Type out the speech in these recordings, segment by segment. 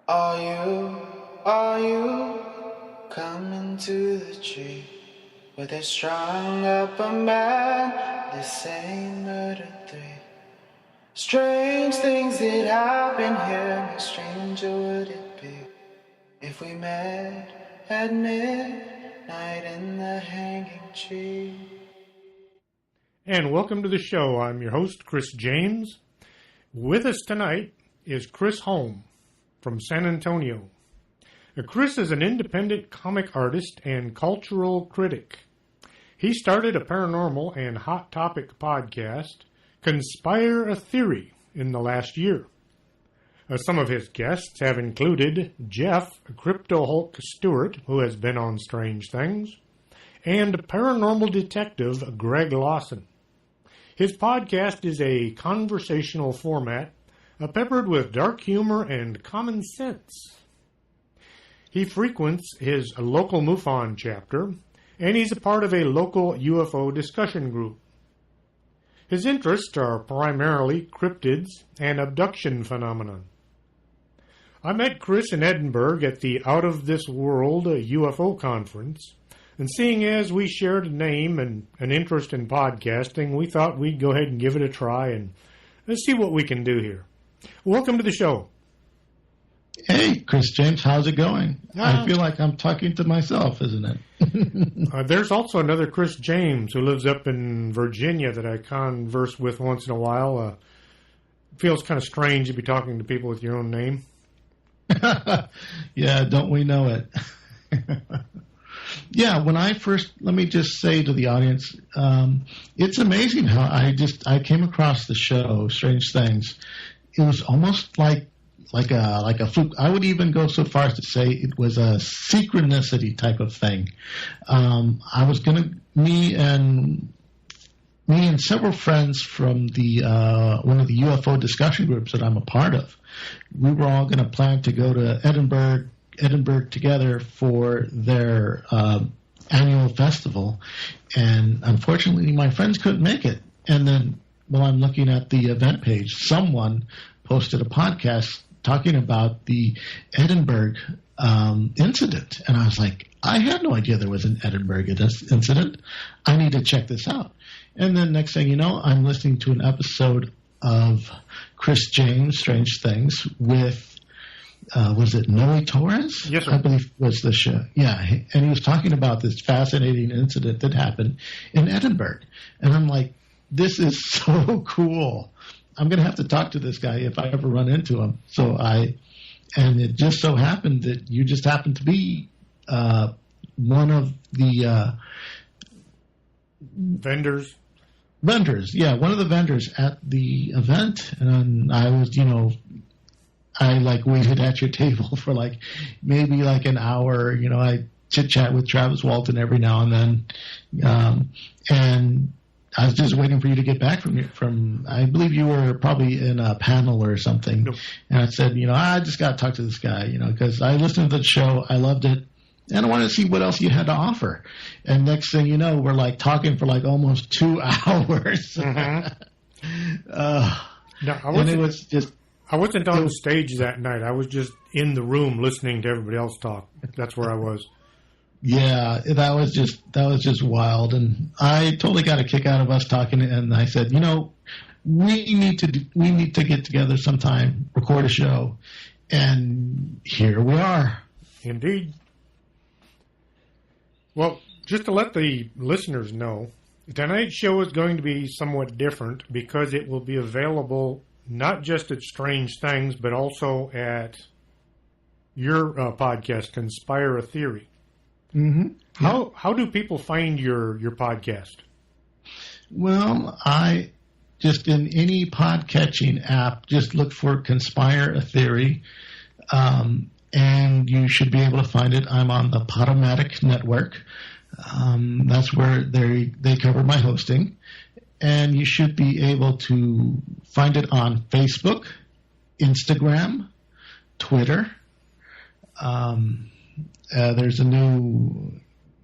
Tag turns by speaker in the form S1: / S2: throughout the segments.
S1: Are you coming to the tree where they strung up a man, the same murder three? Strange things that happen here, no stranger would it be if we met at midnight in the hanging tree.
S2: And welcome to the show. I'm your host, Chris James. With us tonight is Chris Holm from San Antonio. Chris is an independent comic artist and cultural critic. He started a paranormal and hot topic podcast, Conspire a Theory, in the last year. Some of his guests have included Jeff, Crypto Hulk Stewart, who has been on Strange Things, and paranormal detective Greg Lawson. His podcast is a conversational format, peppered with dark humor and common sense. He frequents his local MUFON chapter, and he's a part of a local UFO discussion group. His interests are primarily cryptids and abduction phenomena. I met Chris in Edinburgh at the Out of This World UFO conference, and seeing as we shared a name and an interest in podcasting, we thought we'd go ahead and give it a try and let's see what we can do here. Welcome to the show.
S3: Hey, Chris James, how's it going? I feel like I'm talking to myself, isn't it?
S2: There's also another Chris James who lives up in Virginia that I converse with once in a while. It feels kind of strange to be talking to people with your own name.
S3: Yeah, don't we know it? Yeah, let me just say to the audience, it's amazing how I came across the show, Strange Things. It was almost like a fluke. I would even go so far as to say it was a synchronicity type of thing. Me and several friends from the one of the UFO discussion groups that I'm a part of, we were all going to plan to go to Edinburgh together for their annual festival, and unfortunately my friends couldn't make it. And then while I'm looking at the event page, someone posted a podcast talking about the Edinburgh incident. And I was like, I had no idea there was an Edinburgh incident. I need to check this out. And then next thing you know, I'm listening to an episode of Chris James, Strange Things, with, was it Noe Torres?
S2: Yes, sir.
S3: I believe was the show. Yeah, and he was talking about this fascinating incident that happened in Edinburgh. And I'm like, this is so cool. I'm going to have to talk to this guy if I ever run into him. And it just so happened that you just happened to be one of the
S2: vendors.
S3: Yeah, one of the vendors at the event. And I was, I waited at your table for maybe an hour. I chit chat with Travis Walton every now and then. And I was just waiting for you to get back from I believe you were probably in a panel or something.
S2: Nope.
S3: And I said, I just got to talk to this guy, because I listened to the show. I loved it. And I wanted to see what else you had to offer. And next thing you know, we're talking for almost 2 hours.
S2: Mm-hmm. I wasn't on stage that night. I was just in the room listening to everybody else talk. That's where I was.
S3: Yeah, that was just wild, and I totally got a kick out of us talking. And I said, we need to get together sometime, record a show, and here we are.
S2: Indeed. Well, just to let the listeners know, tonight's show is going to be somewhat different because it will be available not just at Strange Things, but also at your podcast, Conspire a Theory.
S3: Mm-hmm.
S2: How do people find your podcast?
S3: Well, I just in any podcatching app, just look for Conspire a Theory, and you should be able to find it. I'm on the Podomatic Network. That's where they cover my hosting, and you should be able to find it on Facebook, Instagram, Twitter. There's a new,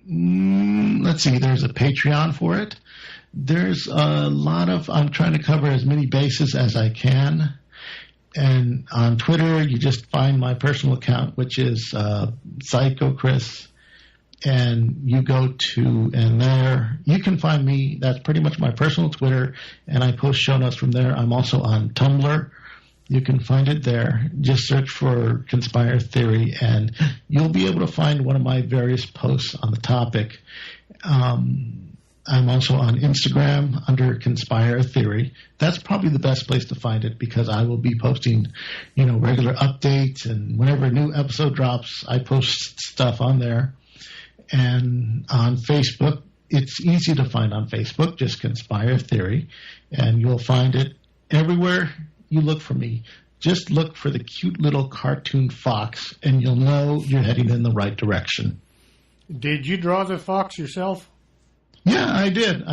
S3: there's a Patreon for it. There's a lot of, I'm trying to cover as many bases as I can. And on Twitter, you just find my personal account, which is Psycho Chris. And you go to, and there you can find me. That's pretty much my personal Twitter, and I post show notes from there. I'm also on Tumblr. You can find it there. Just search for Conspire Theory, and you'll be able to find one of my various posts on the topic. I'm also on Instagram under Conspire Theory. That's probably the best place to find it because I will be posting, regular updates, and whenever a new episode drops, I post stuff on there. And on Facebook, it's easy to find on Facebook, just Conspire Theory, and you'll find it everywhere you look for me. Just look for the cute little cartoon fox, and you'll know you're heading in the right direction.
S2: Did you draw the fox yourself?
S3: Yeah, I did.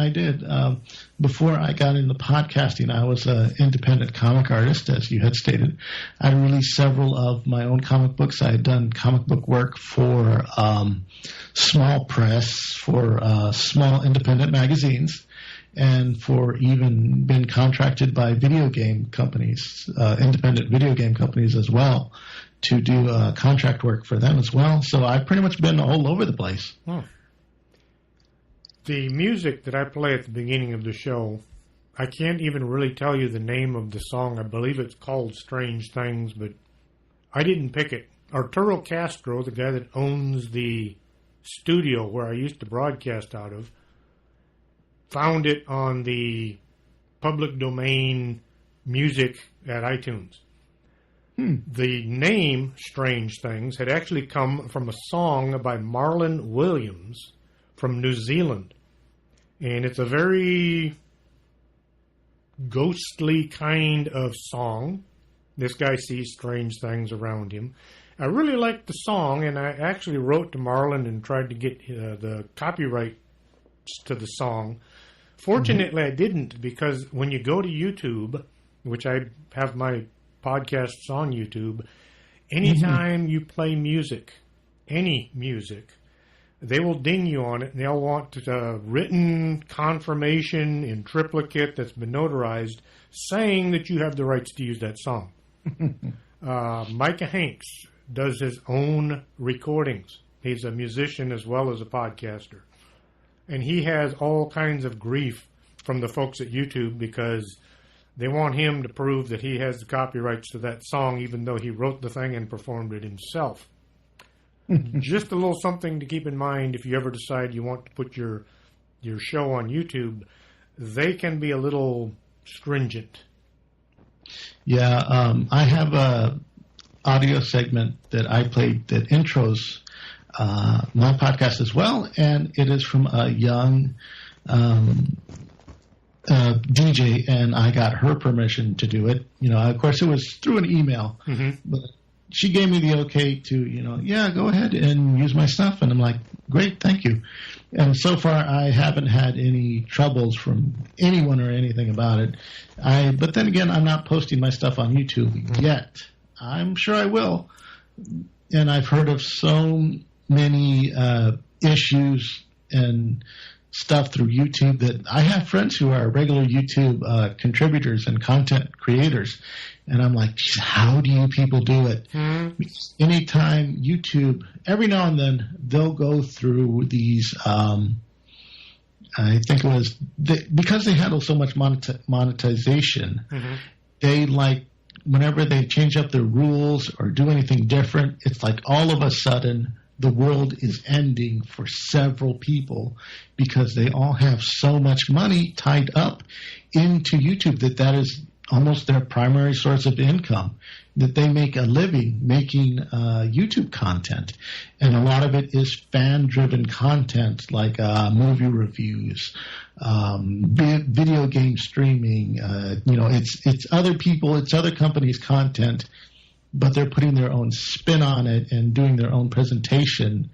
S3: Before I got into podcasting, I was an independent comic artist, as you had stated. I released several of my own comic books. I had done comic book work for small press, for small independent magazines, and for even been contracted by video game companies, independent video game companies as well, to do contract work for them as well. So I've pretty much been all over the place.
S2: Hmm. The music that I play at the beginning of the show, I can't even really tell you the name of the song. I believe it's called Strange Things, but I didn't pick it. Arturo Castro, the guy that owns the studio where I used to broadcast out of, found it on the public domain music at iTunes. The name Strange Things had actually come from a song by Marlon Williams from New Zealand. And it's a very ghostly kind of song. This guy sees strange things around him. I really liked the song, and I actually wrote to Marlon and tried to get the copyright to the song. Fortunately, I didn't, because when you go to YouTube, which I have my podcasts on YouTube, anytime you play music, any music, they will ding you on it, and they'll want written confirmation in triplicate that's been notarized saying that you have the rights to use that song. Micah Hanks does his own recordings. He's a musician as well as a podcaster. And he has all kinds of grief from the folks at YouTube because they want him to prove that he has the copyrights to that song even though he wrote the thing and performed it himself. Just a little something to keep in mind if you ever decide you want to put your show on YouTube. They can be a little stringent.
S3: Yeah, I have a audio segment that I played that intros my podcast as well, and it is from a young DJ, and I got her permission to do it. Of course, it was through an email, but she gave me the okay to, go ahead and use my stuff. And I'm like, great, thank you. And so far, I haven't had any troubles from anyone or anything about it. But then again, I'm not posting my stuff on YouTube yet. I'm sure I will. And I've heard of so many issues and stuff through YouTube that I have friends who are regular YouTube contributors and content creators. And I'm like, geez, how do you people do it? Because anytime YouTube, every now and then, they'll go through these, I think it was, because they handle so much monetization, they whenever they change up their rules or do anything different, it's like all of a sudden the world is ending for several people because they all have so much money tied up into YouTube that is almost their primary source of income, that they make a living making YouTube content. And a lot of it is fan-driven content like movie reviews, video game streaming. It's other people, it's other companies' content, but they're putting their own spin on it and doing their own presentation.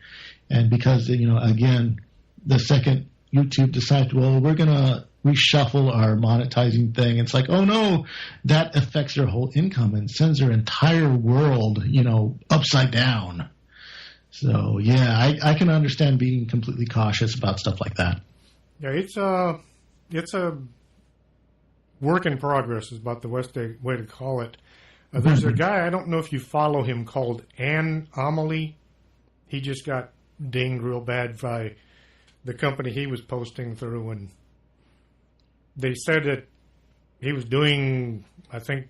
S3: And because, again, the second YouTube decides, well, we're going to reshuffle our monetizing thing, it's like, oh no, that affects their whole income and sends their entire world, upside down. So, yeah, I can understand being completely cautious about stuff like that.
S2: Yeah, it's a work in progress is about the best way to call it. There's a guy, I don't know if you follow him, called Anomaly. He just got dinged real bad by the company he was posting through, and they said that he was doing, I think,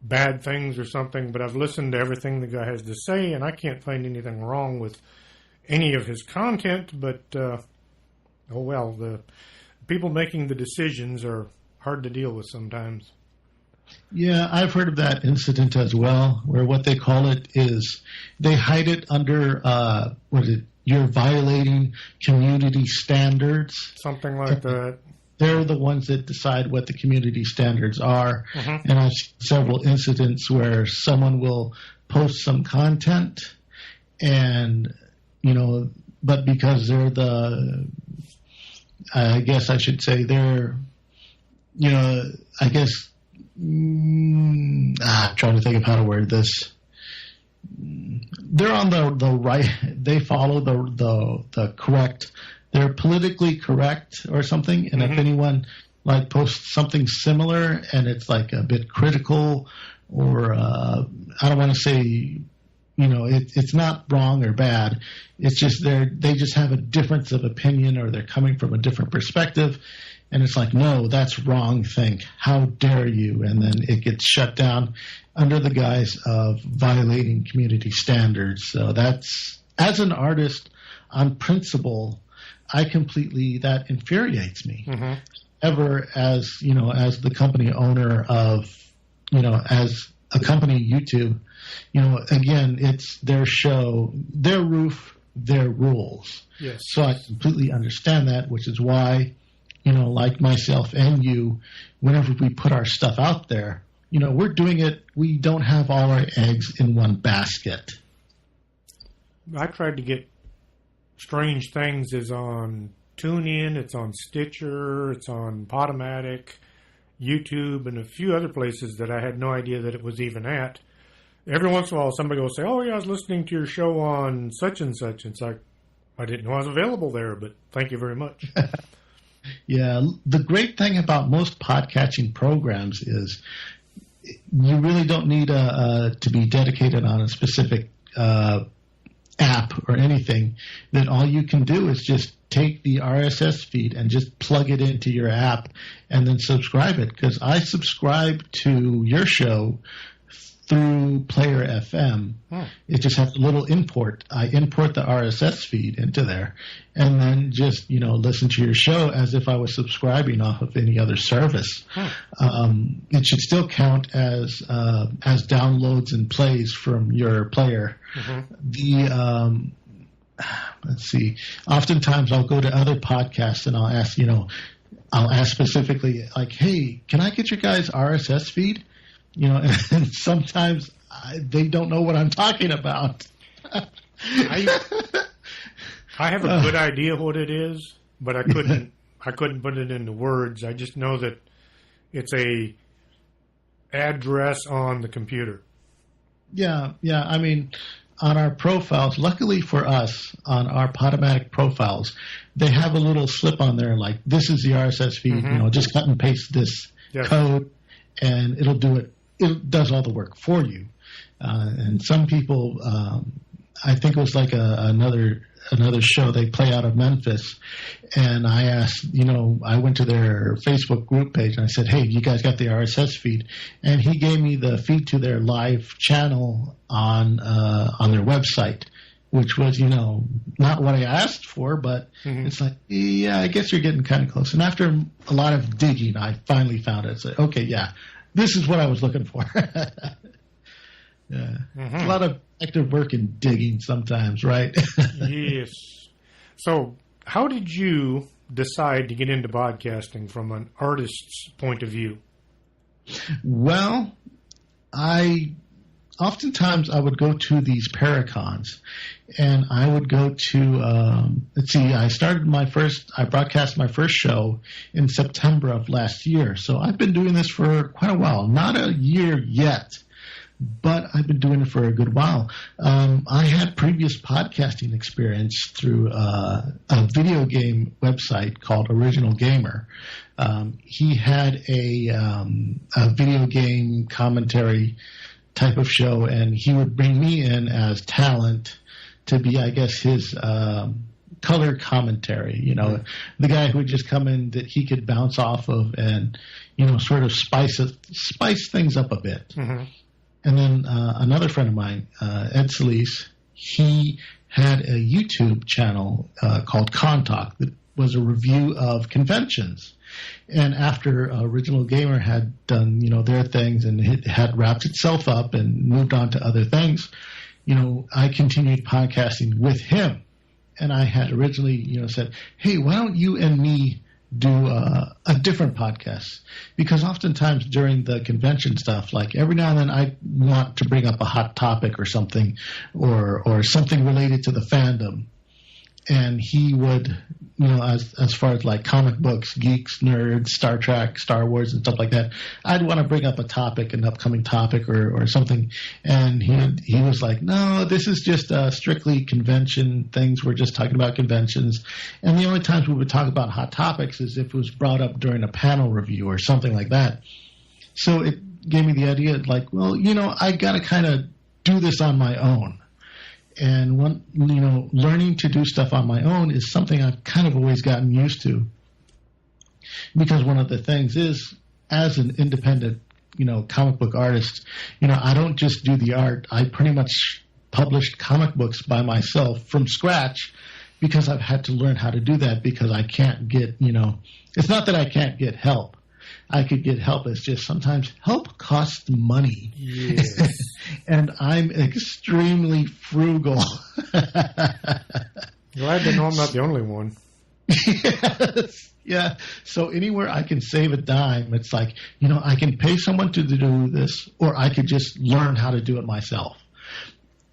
S2: bad things or something, but I've listened to everything the guy has to say, and I can't find anything wrong with any of his content, but, oh well, the people making the decisions are hard to deal with sometimes.
S3: Yeah, I've heard of that incident as well, where what they call it is they hide it under, you're violating community standards.
S2: Something like that.
S3: They're the ones that decide what the community standards are.
S2: Mm-hmm.
S3: And I've seen several incidents where someone will post some content and, but because they're I guess I should say they're, I'm trying to think of how to word this. They're on the right. They follow the correct. They're politically correct or something. And if anyone posts something similar and it's like a bit critical, or I don't want to say, it's not wrong or bad. It's just they just have a difference of opinion, or they're coming from a different perspective. And it's like, no, that's wrong. How dare you? And then it gets shut down under the guise of violating community standards. So that's, as an artist, on principle, that infuriates me.
S2: Mm-hmm.
S3: Ever as the company owner of, as a company, YouTube, again, it's their show, their roof, their rules.
S2: Yes.
S3: So I completely understand that, which is why, like myself and you, whenever we put our stuff out there, we're doing it. We don't have all our eggs in one basket.
S2: I tried to get Strange Things is on TuneIn, it's on Stitcher, it's on Podomatic, YouTube, and a few other places that I had no idea that it was even at. Every once in a while, somebody will say, "Oh, yeah, I was listening to your show on such and such." And it's like, I didn't know I was available there, but thank you very much.
S3: Yeah, the great thing about most podcatching programs is you really don't need to be dedicated on a specific app or anything. That all you can do is just take the RSS feed and just plug it into your app and then subscribe it. Because I subscribe to your show through Player FM. It just has a little import. I import the RSS feed into there and then just, listen to your show as if I was subscribing off of any other service. It should still count as downloads and plays from your player. Mm-hmm. Let's see. Oftentimes I'll go to other podcasts and I'll ask specifically, like, hey, can I get your guys' RSS feed? And sometimes they don't know what I'm talking about.
S2: I have a good idea what it is, but I couldn't put it into words. I just know that it's a address on the computer. Yeah. I mean, on our profiles, luckily for us, on our Podomatic profiles, they have a little slip on there like, this is the RSS feed. Mm-hmm. Just cut and paste this code, and it'll do it. It does all the work for you. And some people, I think it was like another show they play out of Memphis. And I asked, I went to their Facebook group page and I said, hey, you guys got the RSS feed? And he gave me the feed to their live channel on their website, which was, not what I asked for, but It's like, yeah, I guess you're getting kind of close. And after a lot of digging, I finally found it. It's like, okay, yeah. This is what I was looking for. Yeah. Mm-hmm. A lot of active work and digging sometimes, right? Yes. So how did you decide to get into podcasting from an artist's point of view?
S3: Well, oftentimes I would go to these Paracons, and I would go to, I broadcast my first show in September of last year. So I've been doing this for quite a while, not a year yet, but I've been doing it for a good while. I had previous podcasting experience through a video game website called Original Gamer. He had a video game commentary type of show, and he would bring me in as talent to be, I guess, his color commentary, the guy who would just come in that he could bounce off of and, sort of spice things up a bit. Mm-hmm. And then another friend of mine, Ed Solis, he had a YouTube channel called Con Talk that was a review of conventions. And after Original Gamer had done, their things and it had wrapped itself up and moved on to other things, I continued podcasting with him. And I had originally, said, hey, why don't you and me do a different podcast? Because oftentimes during the convention stuff, like every now and then I want to bring up a hot topic or something or something related to the fandom. And he would, as far as like comic books, geeks, nerds, Star Trek, Star Wars, and stuff like that, I'd want to bring up a topic, an upcoming topic or something. And he was like, no, this is just strictly convention things. We're just talking about conventions. And the only times we would talk about hot topics is if it was brought up during a panel review or something like that. So it gave me the idea, like, well, I got to kind of do this on my own. And learning to do stuff on my own is something I've kind of always gotten used to. Because one of the things is, as an independent, comic book artist, I don't just do the art. I pretty much published comic books by myself from scratch because I've had to learn how to do that because I can't get, it's not that I can't get help. I could get help. It's just sometimes help costs money. Yes. And I'm extremely frugal.
S2: Glad to know I'm not the only one.
S3: Yes. Yeah. So anywhere I can save a dime, it's like, I can pay someone to do this, or I could just learn how to do it myself.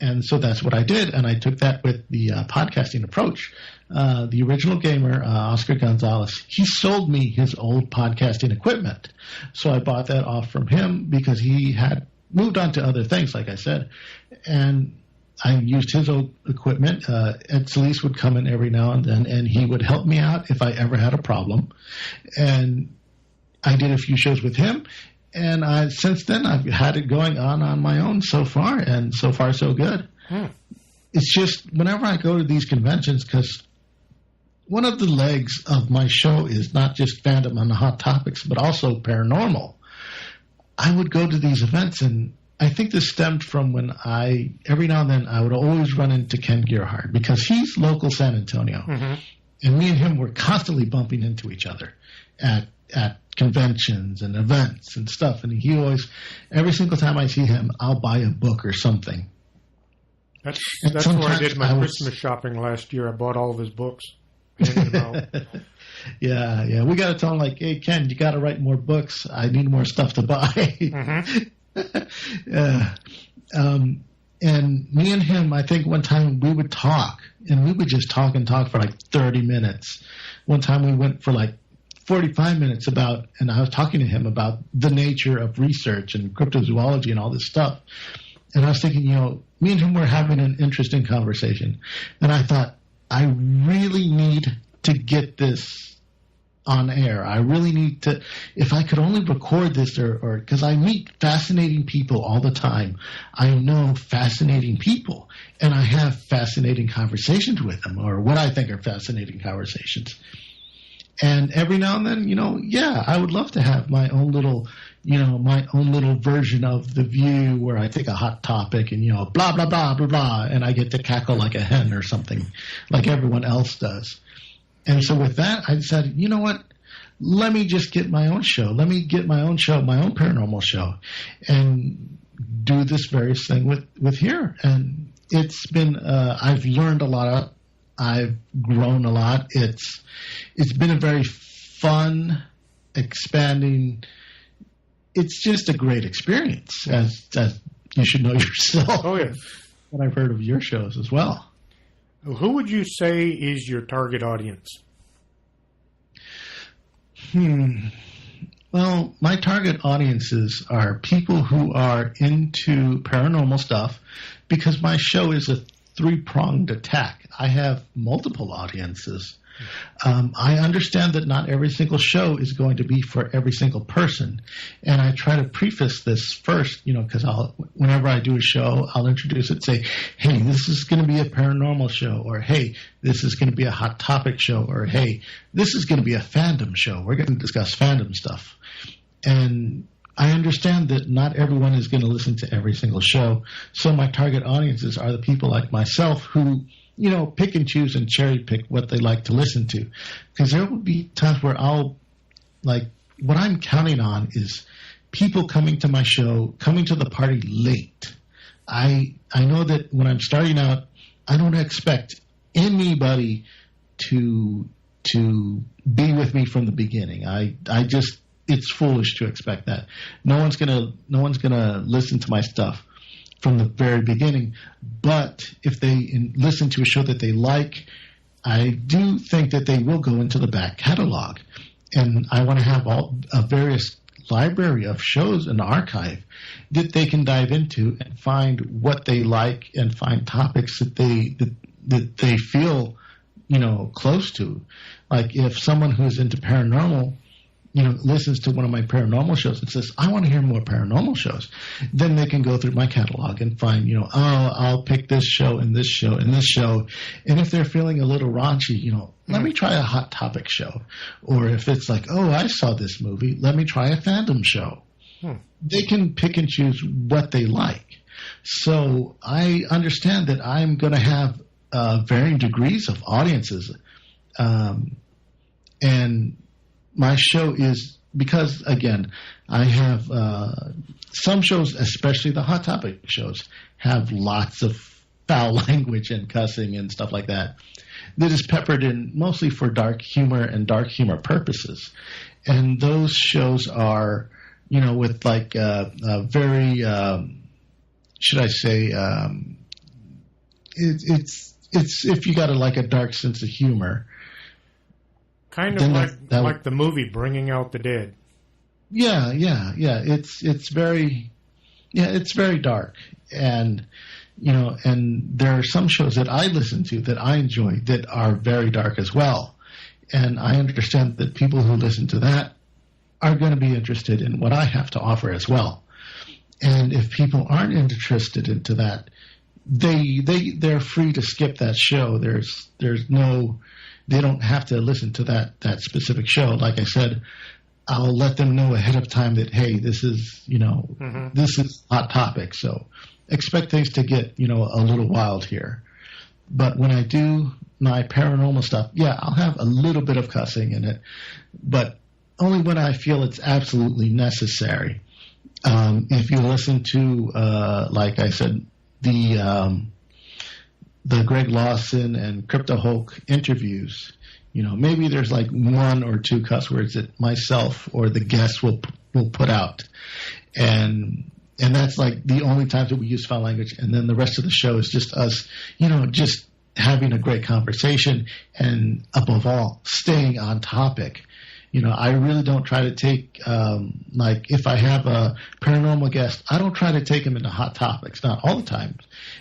S3: And so that's what I did, and I took that with the podcasting approach. The Original Gamer, Oscar Gonzalez, he sold me his old podcasting equipment. So I bought that off from him because he had moved on to other things, like I said. And I used his old equipment. Ed Solis would come in every now and then, and he would help me out if I ever had a problem. And I did a few shows with him. And since then, I've had it going on my own so far, and so far so good. It's just whenever I go to these conventions, because one of the legs of my show is not just fandom on the hot topics, but also paranormal. I would go to these events, and I think this stemmed from when every now and then, I would always run into Ken Gerhardt, because he's local San Antonio. Mm-hmm. And me and him were constantly bumping into each other at conventions and events and stuff. And he always, every single time I see him, I'll buy a book or something.
S2: That's where I did my Christmas shopping last year. I bought all of his books.
S3: Yeah. We got to tell him, like, hey, Ken, you got to write more books. I need more stuff to buy. Mm-hmm. And me and him, I think one time we would talk, and we would just talk and talk for like 30 minutes. One time we went for like 45 minutes and I was talking to him about the nature of research and cryptozoology and all this stuff. And I was thinking, me and him were having an interesting conversation. And I thought, I really need to get this on air. I really need to, if I could only record this or because I meet fascinating people all the time. I know fascinating people, and I have fascinating conversations with them, or what I think are fascinating conversations. And every now and then, I would love to have my own little, version of The View where I take a hot topic and, blah, blah, blah, blah, blah, and I get to cackle like a hen or something like everyone else does. And so with that, I decided, you know what? Let me just get my own show. Let me get my own show, my own paranormal show, and do this various thing with here. And it's been, I've learned a lot. I've grown a lot. It's been a very fun, expanding. It's just a great experience, as you should know yourself.
S2: Oh yeah,
S3: what I've heard of your shows as well.
S2: Who would you say is your target audience?
S3: Well, my target audiences are people who are into paranormal stuff because my show is a three-pronged attack. I have multiple audiences. I understand that not every single show is going to be for every single person, and I try to preface this first, because whenever I do a show, I'll introduce it, say, hey, this is going to be a paranormal show, or hey, this is going to be a hot topic show, or hey, this is going to be a fandom show. We're going to discuss fandom stuff. And I understand that not everyone is going to listen to every single show, so my target audiences are the people like myself who pick and choose and cherry pick what they like to listen to. Because there will be times where what I'm counting on is people coming to my show, coming to the party late. I know that when I'm starting out, I don't expect anybody to be with me from the beginning. It's foolish to expect that. No one's gonna listen to my stuff from the very beginning, but if they listen to a show that they like, I do think that they will go into the back catalog, and I want to have a various library of shows and archive that they can dive into and find what they like and find topics that they feel close to. Like if someone who's into paranormal listens to one of my paranormal shows and says, I want to hear more paranormal shows, then they can go through my catalog and find, I'll pick this show and this show and this show. And if they're feeling a little raunchy, let me try a hot topic show. Or if it's like, oh, I saw this movie, let me try a fandom show. They can pick and choose what they like. So I understand that I'm going to have varying degrees of audiences. And my show is, because, again, I have some shows, especially the hot topic shows, have lots of foul language and cussing and stuff like that is peppered in mostly for dark humor and dark humor purposes. And those shows are, with like a very, should I say, it's if you got a dark sense of humor.
S2: Kind of like the movie Bringing Out the Dead.
S3: Yeah. It's very dark, and and there are some shows that I listen to that I enjoy that are very dark as well, and I understand that people who listen to that are going to be interested in what I have to offer as well. And if people aren't interested into that, they're free to skip that show. They don't have to listen to that specific show. Like I said, I'll let them know ahead of time that, hey, this is this is hot topic. So expect things to get a little wild here. But when I do my paranormal stuff, I'll have a little bit of cussing in it, but only when I feel it's absolutely necessary. If you listen to, like I said, the Greg Lawson and Crypto Hulk interviews, maybe there's like one or two cuss words that myself or the guest will put out. And that's like the only times that we use foul language. And then the rest of the show is just us, just having a great conversation and above all, staying on topic. I really don't try to take, if I have a paranormal guest, I don't try to take them into hot topics. Not all the time,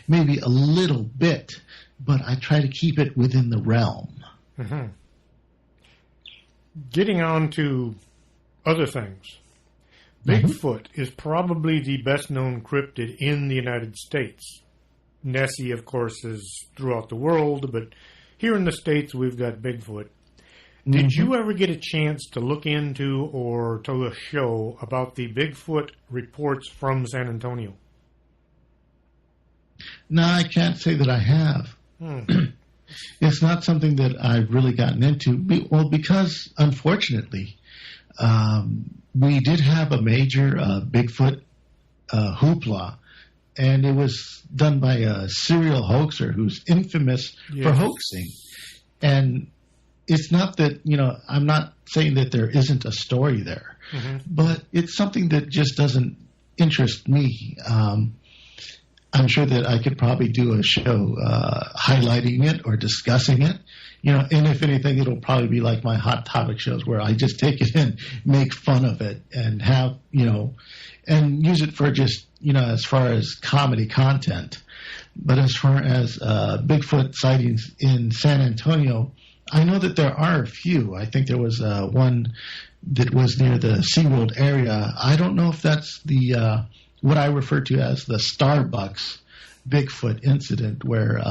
S3: maybe a little bit, but I try to keep it within the realm.
S2: Mm-hmm. Getting on to other things. Bigfoot is probably the best-known cryptid in the United States. Nessie, of course, is throughout the world, but here in the States, we've got Bigfoot. Did you ever get a chance to look into or to a show about the Bigfoot reports from San Antonio?
S3: No, I can't say that I have. It's not something that I've really gotten into. Well, because, unfortunately, we did have a major Bigfoot hoopla, and it was done by a serial hoaxer who's infamous for hoaxing. And it's not that, I'm not saying that there isn't a story there, but it's something that just doesn't interest me. I'm sure that I could probably do a show highlighting it or discussing it. And if anything, it'll probably be like my hot topic shows where I just take it and make fun of it and have, and use it for just, as far as comedy content. But as far as Bigfoot sightings in San Antonio, I know that there are a few. I think there was one that was near the SeaWorld area. I don't know if that's the what I refer to as the Starbucks Bigfoot incident, where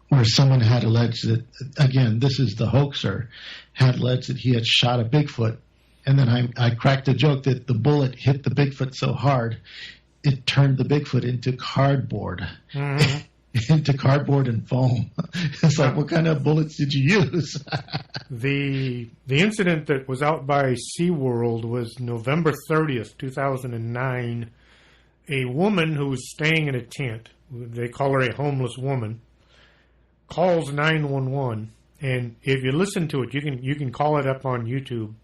S3: where someone had alleged that, again, this is the hoaxer, had alleged that he had shot a Bigfoot, and then I cracked a joke that the bullet hit the Bigfoot so hard it turned the Bigfoot into cardboard. Mm-hmm. Into cardboard and foam. It's like, what kind of bullets did you use?
S2: The incident that was out by SeaWorld was November 30th, 2009. A woman who was staying in a tent, they call her a homeless woman, calls 911. And if you listen to it, you can call it up on YouTube.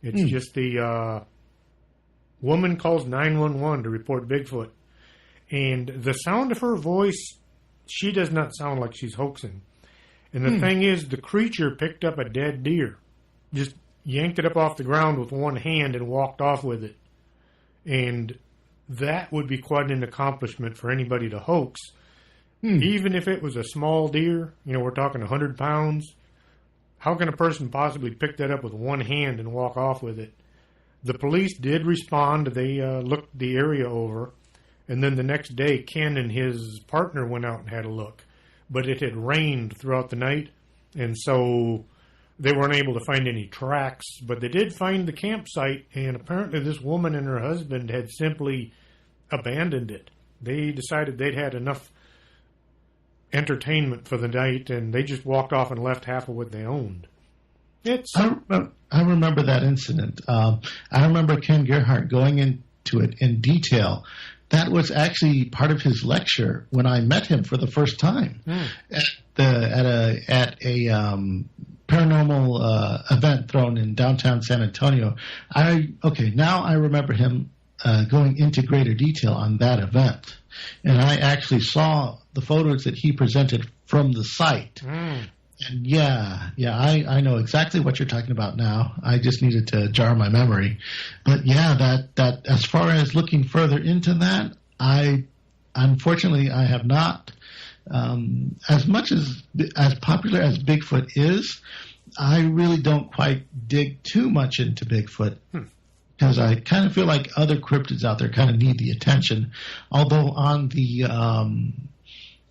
S2: It's just the woman calls 911 to report Bigfoot. And the sound of her voice, she does not sound like she's hoaxing. And the thing is, the creature picked up a dead deer, just yanked it up off the ground with one hand and walked off with it. And that would be quite an accomplishment for anybody to hoax. Even if it was a small deer, we're talking 100 pounds, how can a person possibly pick that up with one hand and walk off with it? The police did respond. They looked the area over. And then the next day, Ken and his partner went out and had a look. But it had rained throughout the night, and so they weren't able to find any tracks. But they did find the campsite, and apparently this woman and her husband had simply abandoned it. They decided they'd had enough entertainment for the night, and they just walked off and left half of what they owned.
S3: I remember that incident. I remember Ken Gerhardt going into it in detail. That was actually part of his lecture when I met him for the first time at a paranormal event thrown in downtown San Antonio. Now I remember him going into greater detail on that event, and I actually saw the photos that he presented from the site. And I know exactly what you're talking about now. I just needed to jar my memory. But that as far as looking further into that, unfortunately I have not. As much as popular as Bigfoot is, I really don't quite dig too much into Bigfoot. Because I kind of feel like other cryptids out there kind of need the attention. Although on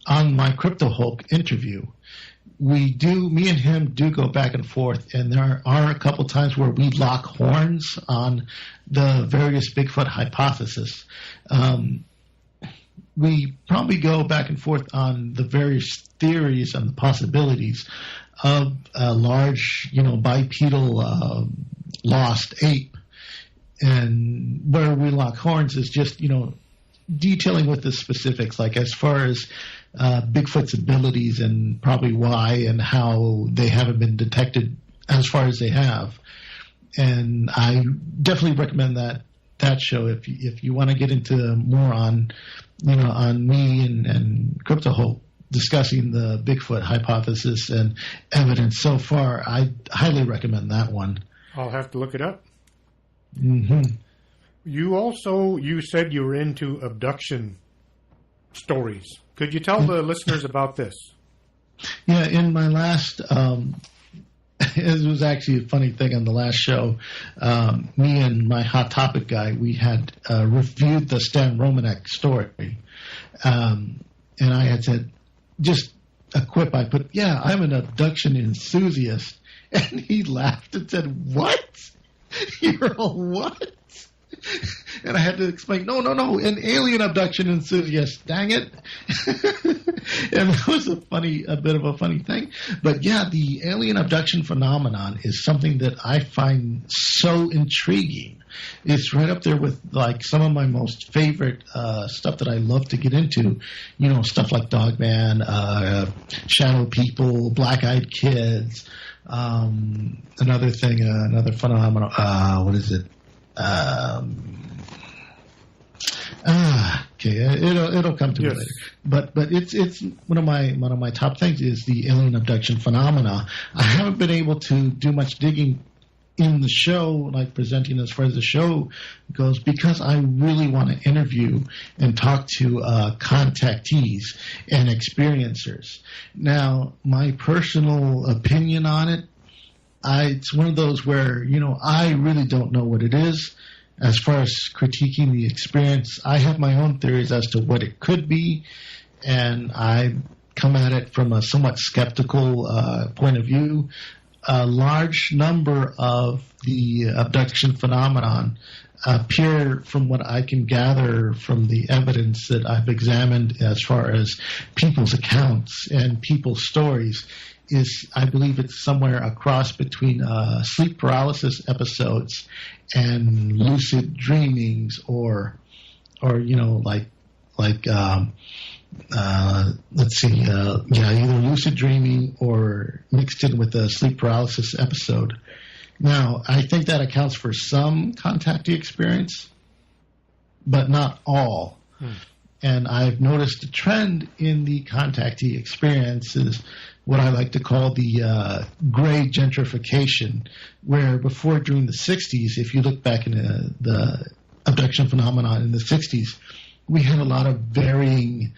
S3: my Crypto Hulk interview, me and him do go back and forth, and there are a couple times where we lock horns on the various Bigfoot hypotheses. We probably go back and forth on the various theories and the possibilities of a large, bipedal lost ape. And where we lock horns is just, detailing with the specifics, like as far as Bigfoot's abilities and probably why and how they haven't been detected as far as they have. And I definitely recommend that show if you want to get into more on me and Crypto Hope discussing the Bigfoot hypothesis and evidence so far. I highly recommend that one.
S2: I'll have to look it up.
S3: Mm-hmm.
S2: You said you were into abduction stories. Could you tell the listeners about this?
S3: Yeah, in my last, it was actually a funny thing on the last show. Me and my Hot Topic guy, we had reviewed the Stan Romanek story. And I had said, just a quip, I put, I'm an abduction enthusiast. And he laughed and said, what? You're a what? And I had to explain, no, an alien abduction enthusiast, dang it. And that was a bit of a funny thing. But the alien abduction phenomenon is something that I find so intriguing. It's right up there with like some of my most favorite stuff that I love to get into, stuff like Dogman, Shadow People, Black-Eyed Kids, another phenomenon, what is it? Okay, it'll come to me later. But it's one of my top things is the alien abduction phenomena. I haven't been able to do much digging in the show, like presenting as far as the show goes, because I really want to interview and talk to contactees and experiencers. Now, my personal opinion on it, it's one of those where, I really don't know what it is. As far as critiquing the experience, I have my own theories as to what it could be, and I come at it from a somewhat skeptical point of view. A large number of the abduction phenomenon appear, from what I can gather from the evidence that I've examined as far as people's accounts and people's stories, is I believe it's somewhere a cross between sleep paralysis episodes and lucid dreamings, or either lucid dreaming or mixed in with a sleep paralysis episode. Now, I think that accounts for some contactee experience, but not all. And I've noticed a trend in the contactee experience is what I like to call the gray gentrification, where before, during the 60s, if you look back in the abduction phenomenon in the 60s, we had a lot of varying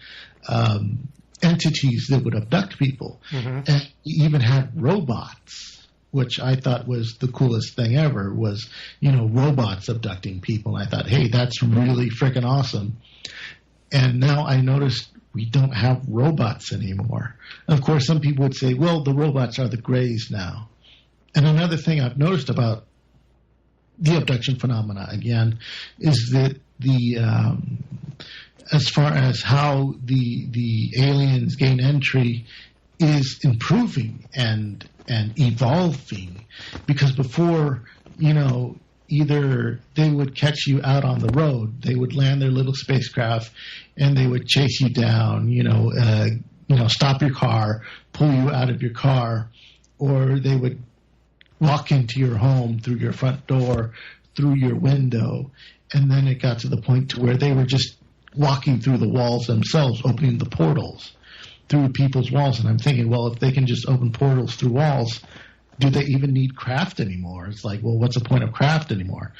S3: entities that would abduct people. And we even had robots, which I thought was the coolest thing ever, was, robots abducting people. And I thought, hey, that's really freaking awesome. And now I noticed we don't have robots anymore. Of course, some people would say, well, the robots are the grays now. And another thing I've noticed about the abduction phenomena, again, is that as far as how the aliens gain entry is improving and evolving. Because before, either they would catch you out on the road, they would land their little spacecraft, and they would chase you down, stop your car, pull you out of your car, or they would walk into your home through your front door, through your window, and then it got to the point to where they were just walking through the walls themselves, opening the portals through people's walls. And I'm thinking, well, if they can just open portals through walls, do they even need craft anymore? It's like, well, what's the point of craft anymore?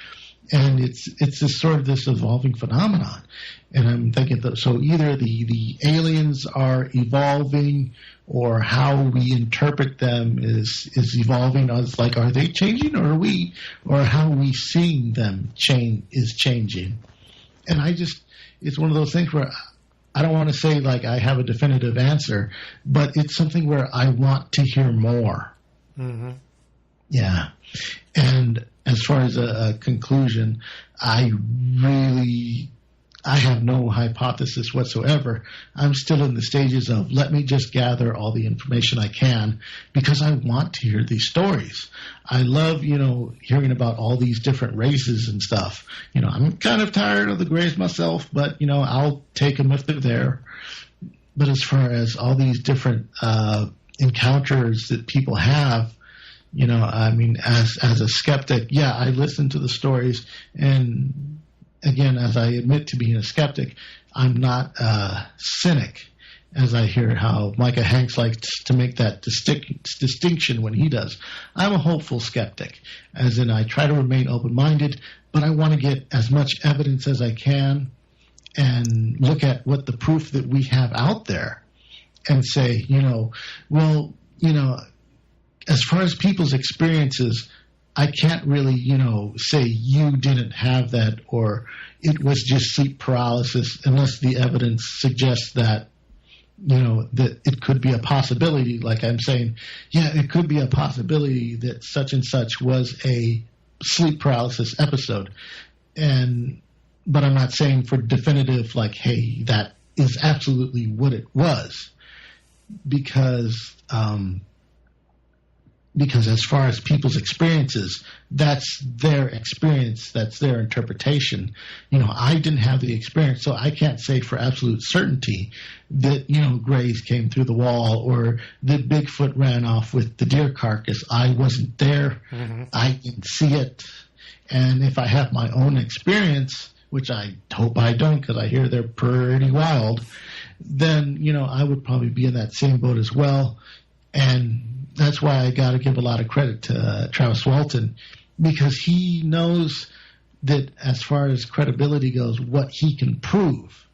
S3: And it's this sort of this evolving phenomenon. And I'm thinking, so either the aliens are evolving, or how we interpret them is evolving. It's like, are they changing, or how we seeing them is changing? And it's one of those things where I don't want to say like I have a definitive answer, but it's something where I want to hear more. Yeah. And as far as a conclusion, I have no hypothesis whatsoever. I'm still in the stages of let me just gather all the information I can, because I want to hear these stories. I love, hearing about all these different races and stuff. I'm kind of tired of the grays myself, but, I'll take them if they're there. But as far as all these different encounters that people have, as a skeptic, yeah, I listen to the stories, and again, as I admit to being a skeptic, I'm not a cynic, as I hear how Micah Hanks likes to make that distinction when he does. I'm a hopeful skeptic, as in I try to remain open-minded, but I want to get as much evidence as I can and look at what the proof that we have out there and say, as far as people's experiences, I can't really, say you didn't have that or it was just sleep paralysis unless the evidence suggests that, that it could be a possibility. Like I'm saying, yeah, it could be a possibility that such and such was a sleep paralysis episode. But I'm not saying for definitive, like, hey, that is absolutely what it was. Because as far as people's experiences, that's their experience, that's their interpretation. I didn't have the experience, so I can't say for absolute certainty that, grays came through the wall or that Bigfoot ran off with the deer carcass. I wasn't there. I didn't see it. And if I have my own experience which I hope I don't because I hear they're pretty wild, then, I would probably be in that same boat as well. And that's why I got to give a lot of credit to Travis Walton, because he knows that as far as credibility goes, what he can prove.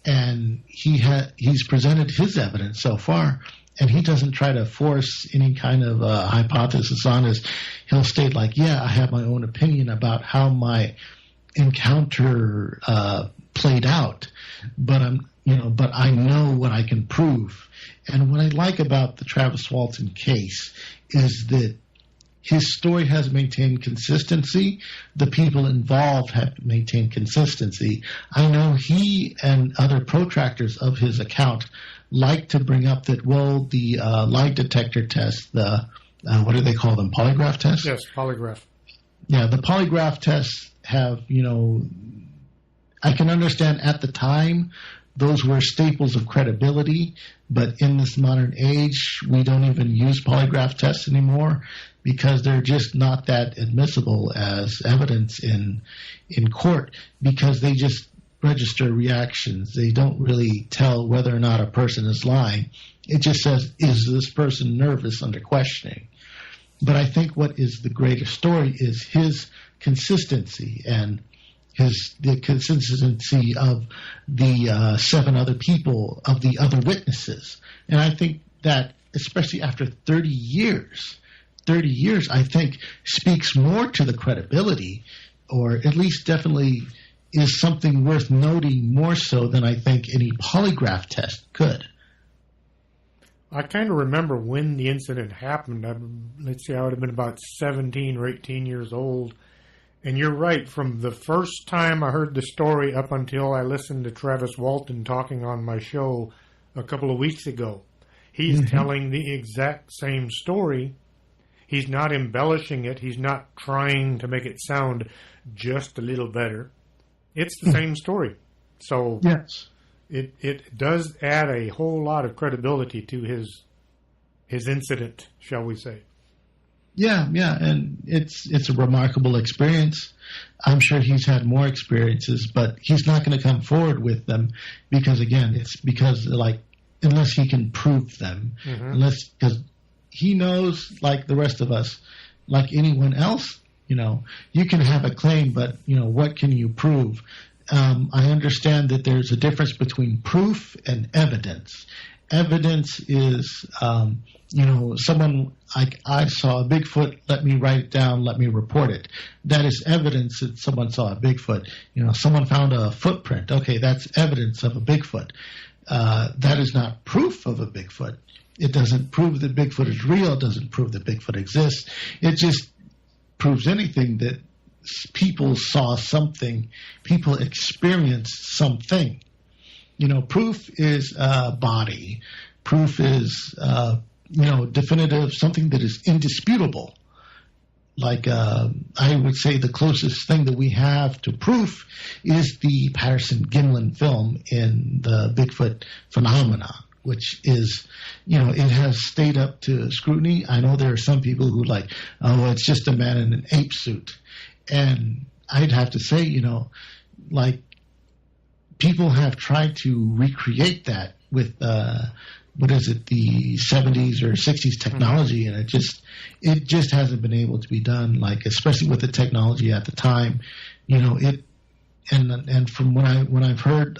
S3: And he's presented his evidence so far, and he doesn't try to force any kind of hypothesis on us. He'll state like, yeah, I have my own opinion about how my encounter played out, but I know what I can prove. And what I like about the Travis Walton case is that his story has maintained consistency. The people involved have maintained consistency. I know he and other protractors of his account like to bring up that, the lie detector test, the what do they call them, polygraph tests?
S2: Yes, polygraph.
S3: Yeah, the polygraph tests have, I can understand at the time those were staples of credibility, but in this modern age, we don't even use polygraph tests anymore because they're just not that admissible as evidence in court, because they just register reactions. They don't really tell whether or not a person is lying. It just says, is this person nervous under questioning? But I think what is the greater story is his consistency and the consistency of the 7 other people, of the other witnesses. And I think that, especially after 30 years, I think, speaks more to the credibility, or at least definitely is something worth noting more so than I think any polygraph test could.
S2: I kind of remember when the incident happened. Let's see, I would have been about 17 or 18 years old. And you're right, from the first time I heard the story up until I listened to Travis Walton talking on my show a couple of weeks ago, he's telling the exact same story. He's not embellishing it. He's not trying to make it sound just a little better. It's the same story. So
S3: yes,
S2: it does add a whole lot of credibility to his incident, shall we say.
S3: Yeah, and it's a remarkable experience. I'm sure he's had more experiences, but he's not going to come forward with them because, again, it's because, unless he can prove them, because he knows, like the rest of us, like anyone else, you can have a claim, but, what can you prove? I understand that there's a difference between proof and evidence. Evidence is, someone like, I saw a Bigfoot, let me write it down, let me report it. That is evidence that someone saw a Bigfoot. Someone found a footprint. Okay, that's evidence of a Bigfoot. That is not proof of a Bigfoot. It doesn't prove that Bigfoot is real. It doesn't prove that Bigfoot exists. It just proves anything that people saw something, people experienced something. Proof is body. Proof is, definitive, something that is indisputable. Like, I would say the closest thing that we have to proof is the Patterson-Gimlin film in the Bigfoot phenomena, which is, it has stayed up to scrutiny. I know there are some people who it's just a man in an ape suit. And I'd have to say, people have tried to recreate that with, the 70s or 60s technology, and it just hasn't been able to be done, especially with the technology at the time, and from when I've heard,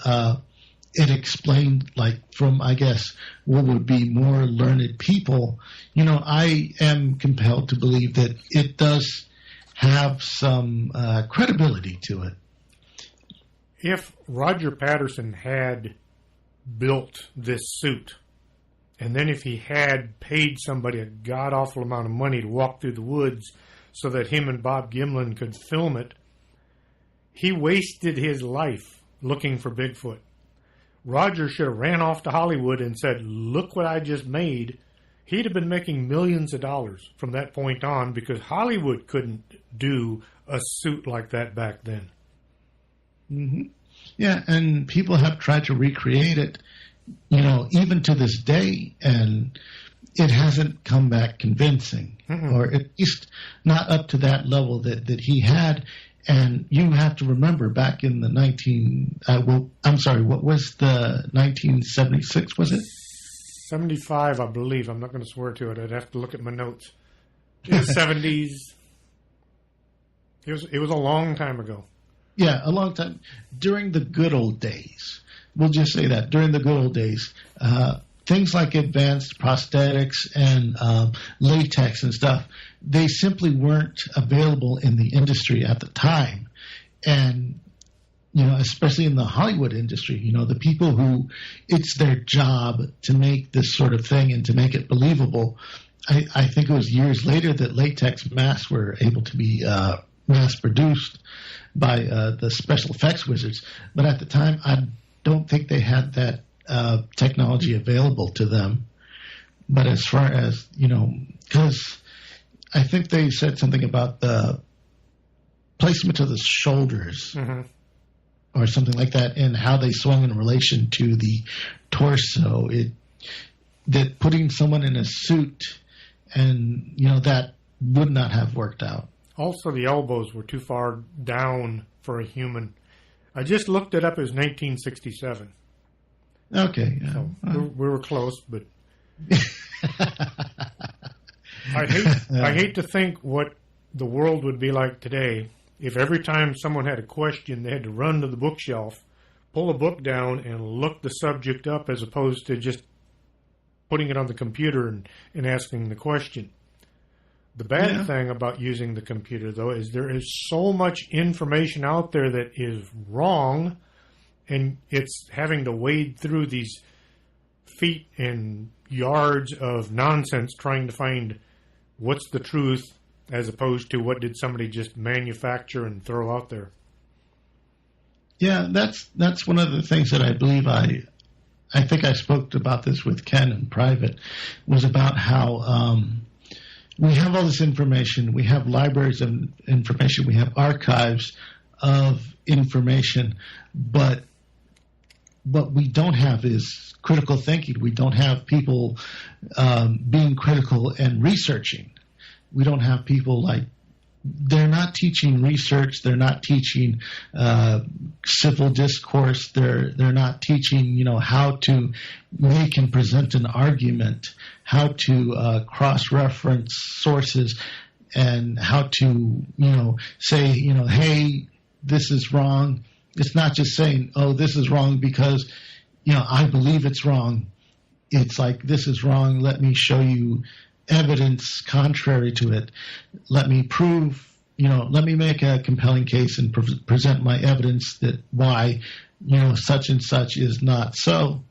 S3: it explained, from, I guess, what would be more learned people, I am compelled to believe that it does have some credibility to it.
S2: If Roger Patterson had built this suit, and then if he had paid somebody a god-awful amount of money to walk through the woods so that him and Bob Gimlin could film it, he wasted his life looking for Bigfoot. Roger should have ran off to Hollywood and said, look what I just made. He'd have been making millions of dollars from that point on, because Hollywood couldn't do a suit like that back then.
S3: Mm-hmm. Yeah, and people have tried to recreate it, even to this day, and it hasn't come back convincing, or at least not up to that level that he had. And you have to remember back in the what was the 1976, was it?
S2: 75, I believe. I'm not going to swear to it. I'd have to look at my notes. In the 70s. It was a long time ago.
S3: Yeah, a long time. During the good old days. We'll just say that. During the good old days. Things like advanced prosthetics and latex and stuff, they simply weren't available in the industry at the time. And, especially in the Hollywood industry, the people who it's their job to make this sort of thing and to make it believable. I think it was years later that latex masks were able to be mass produced by the special effects wizards. But at the time, I don't think they had that technology available to them. But as far as, because I think they said something about the placement of the shoulders or something like that and how they swung in relation to the torso. That putting someone in a suit and, that would not have worked out.
S2: Also, the elbows were too far down for a human. I just looked it up as 1967.
S3: Okay. Yeah.
S2: So we were close, but I hate to think what the world would be like today if every time someone had a question, they had to run to the bookshelf, pull a book down, and look the subject up as opposed to just putting it on the computer and asking the question. The bad thing about using the computer, though, is there is so much information out there that is wrong, and it's having to wade through these feet and yards of nonsense trying to find what's the truth as opposed to what did somebody just manufacture and throw out there.
S3: Yeah, that's one of the things that I believe I think I spoke about this with Ken in private, was about how we have all this information. We have libraries of information. We have archives of information, but what we don't have is critical thinking. We don't have people being critical and researching. We don't have people they're not teaching research. They're not teaching civil discourse. They're not teaching, how to make and present an argument, how to cross-reference sources, and how to, say, hey, this is wrong. It's not just saying, oh, this is wrong because, I believe it's wrong. It's like, this is wrong. Let me show you evidence contrary to it. Let me prove, let me make a compelling case and present my evidence that why, such and such is not so.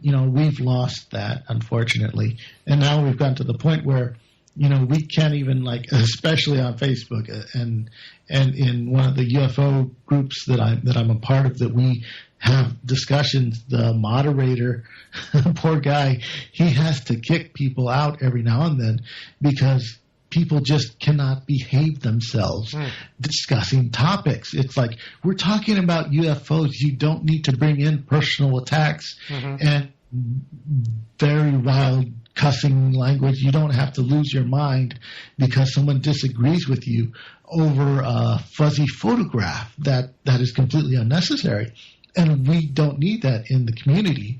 S3: We've lost that, unfortunately. And now we've gotten to the point where, we can't even, especially on Facebook and in one of the UFO groups that I'm a part of, that we have discussions, the moderator, poor guy, he has to kick people out every now and then because people just cannot behave themselves discussing topics. It's like, we're talking about UFOs. You don't need to bring in personal attacks and very wild cussing language. You don't have to lose your mind because someone disagrees with you over a fuzzy photograph that is completely unnecessary. And we don't need that in the community.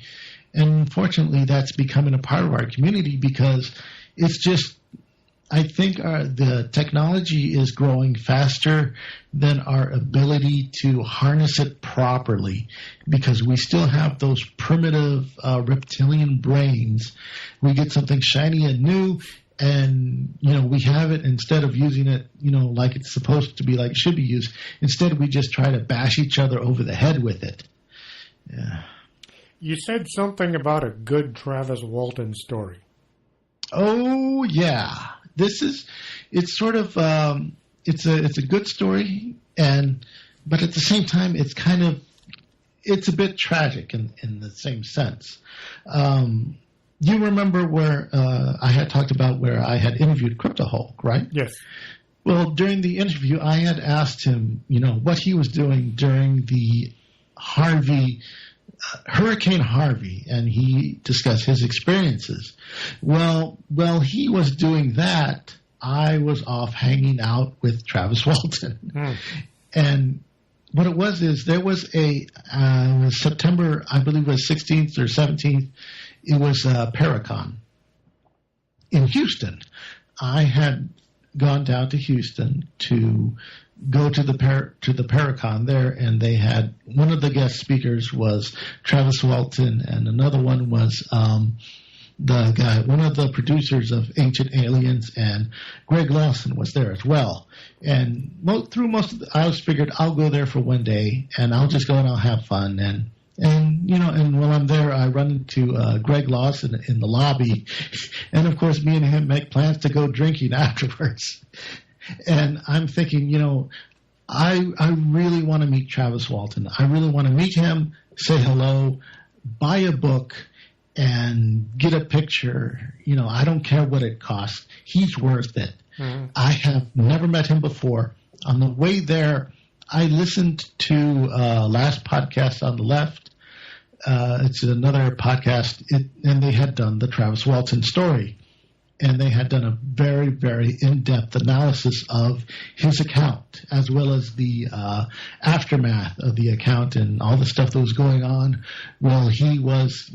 S3: And unfortunately, that's becoming a part of our community because it's just, I think the technology is growing faster than our ability to harness it properly because we still have those primitive reptilian brains. We get something shiny and new and, we have it instead of using it, like it's supposed to be, like it should be used. Instead, we just try to bash each other over the head with it. Yeah.
S2: You said something about a good Travis Walton story.
S3: Oh, yeah. It's sort of, it's a good story, but at the same time, it's a bit tragic in the same sense. You remember where I had talked about where I had interviewed Crypto Hulk, right?
S2: Yes.
S3: Well, during the interview, I had asked him, what he was doing during the Hurricane Harvey, and he discussed his experiences. Well, he was doing that, I was off hanging out with Travis Walton. And what it was is there was a September, I believe it was 16th or 17th, it was Paracon in Houston. I had gone down to Houston to go to the Paracon there, and they had one of the guest speakers was Travis Walton, and another one was the guy, one of the producers of Ancient Aliens, and Greg Lawson was there as well. And through most of I was figured I'll go there for one day, and I'll just go and I'll have fun. And while I'm there, I run into Greg Lawson in the lobby, and of course, me and him make plans to go drinking afterwards. And I'm thinking, I really want to meet Travis Walton. I really want to meet him, say hello, buy a book, and get a picture. I don't care what it costs. He's worth it. Mm-hmm. I have never met him before. On the way there, I listened to last podcast on the left. It's another podcast, and they had done the Travis Walton story. And they had done a very, very in-depth analysis of his account, as well as the aftermath of the account and all the stuff that was going on while he was,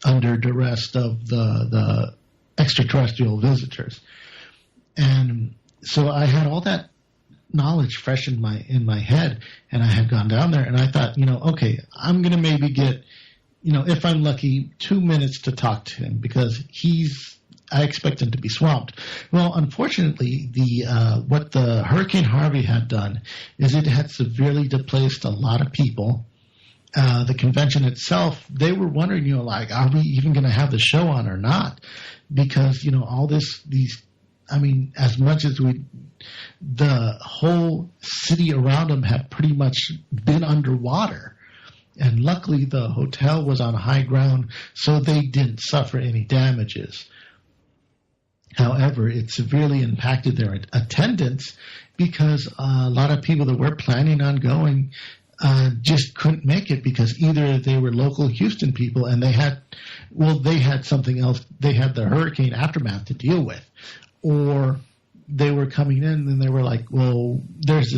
S3: under duress of the extraterrestrial visitors. And so I had all that knowledge fresh in my head, and I had gone down there, and I thought, okay, I'm going to maybe get, if I'm lucky, 2 minutes to talk to him, because I expect him to be swamped. Well, unfortunately, what the Hurricane Harvey had done is it had severely displaced a lot of people. The convention itself, they were wondering, are we even going to have the show on or not? Because, all as much as the whole city around them had pretty much been underwater. And luckily, the hotel was on high ground, so they didn't suffer any damages. However, it severely impacted their attendance because a lot of people that were planning on going just couldn't make it because either they were local Houston people and they had something else. They had the hurricane aftermath to deal with, or they were coming in and they were like, well, there's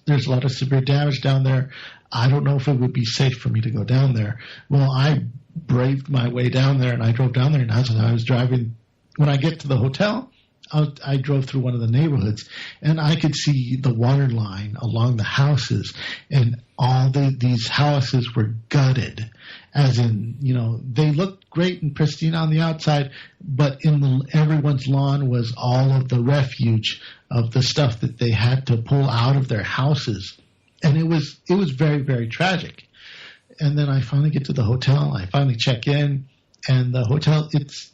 S3: a lot of severe damage down there. I don't know if it would be safe for me to go down there. Well, I braved my way down there, and I drove down there, and as I was driving, when I get to the hotel, I drove through one of the neighborhoods, and I could see the water line along the houses, and all these houses were gutted, as in, they looked great and pristine on the outside, but everyone's lawn was all of the refuge of the stuff that they had to pull out of their houses, and it was very, very tragic. And then I finally get to the hotel, I finally check in, and the hotel, it's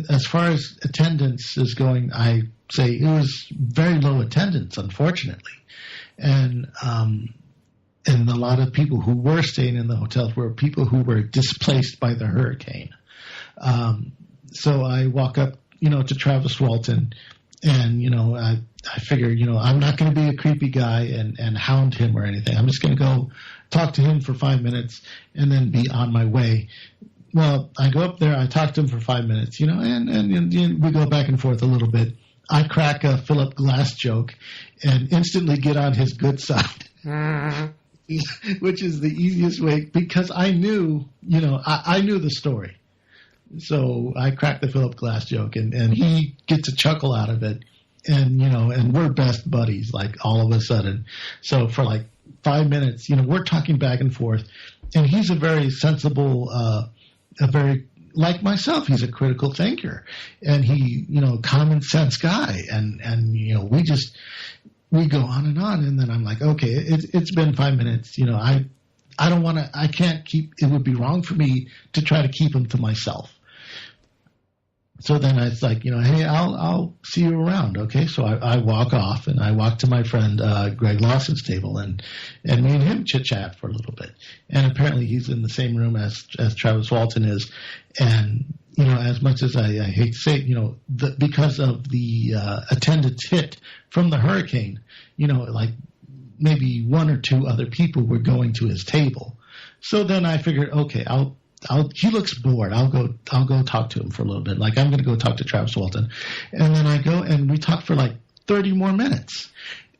S3: as far as attendance is going, I say it was very low attendance, unfortunately, and a lot of people who were staying in the hotels were people who were displaced by the hurricane. So I walk up, to Travis Walton, and I figure, I'm not going to be a creepy guy and hound him or anything. I'm just going to go talk to him for 5 minutes and then be on my way. Well, I go up there, I talk to him for 5 minutes, and we go back and forth a little bit. I crack a Philip Glass joke and instantly get on his good side, which is the easiest way because I knew, I knew the story. So I cracked the Philip Glass joke and he gets a chuckle out of it. And, and we're best buddies, like all of a sudden. So for like 5 minutes, we're talking back and forth, and he's a very sensible, like myself, he's a critical thinker, and he, common sense guy, and we go on, and then I'm like, okay, it's been 5 minutes, I don't want to, I can't keep, it would be wrong for me to try to keep him to myself. So then it's like, hey, I'll see you around, okay? So I walk off, and I walk to my friend Greg Lawson's table, and me and him chit-chat for a little bit. And apparently he's in the same room as Travis Walton is. And, as much as I hate to say it, because of the attendance hit from the hurricane, like maybe one or two other people were going to his table. So then I figured, okay, he looks bored. I'll go talk to him for a little bit. Like, I'm going to go talk to Travis Walton. And then I go and we talk for like 30 more minutes.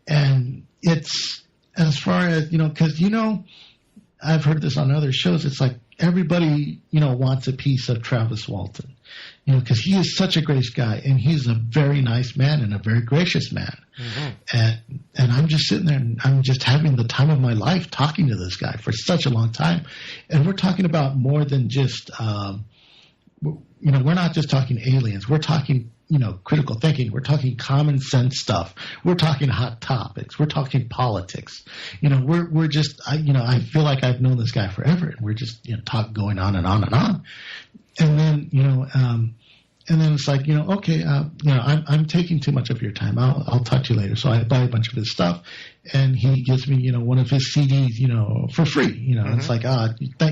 S3: And it's, as far as, because, I've heard this on other shows, it's like everybody, wants a piece of Travis Walton, because he is such a great guy, and he's a very nice man and a very gracious man. Mm-hmm. And I'm just sitting there, and I'm just having the time of my life talking to this guy for such a long time. And we're talking about more than just, we're not just talking aliens. We're talking, critical thinking. We're talking common sense stuff. We're talking hot topics. We're talking politics. We're just, I feel like I've known this guy forever, and we're just, going on and on and on. And then, and then it's like, okay, I'm taking too much of your time. I'll talk to you later. So I buy a bunch of his stuff, and he gives me, one of his CDs, for free. Mm-hmm. It's like,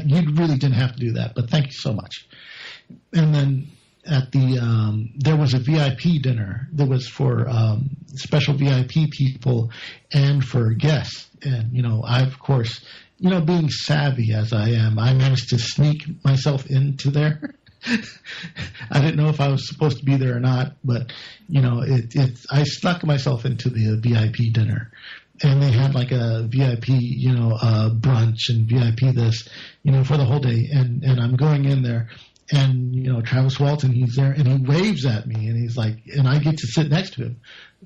S3: you really didn't have to do that, but thank you so much. And then at the there was a VIP dinner that was for special VIP people and for guests. And I, of course, being savvy as I am, I managed to sneak myself into there. I didn't know if I was supposed to be there or not, but I snuck myself into the VIP dinner. And they had like a VIP, brunch and VIP this, for the whole day. And I'm going in there. And, Travis Walton, he's there, and he waves at me, and he's like, and I get to sit next to him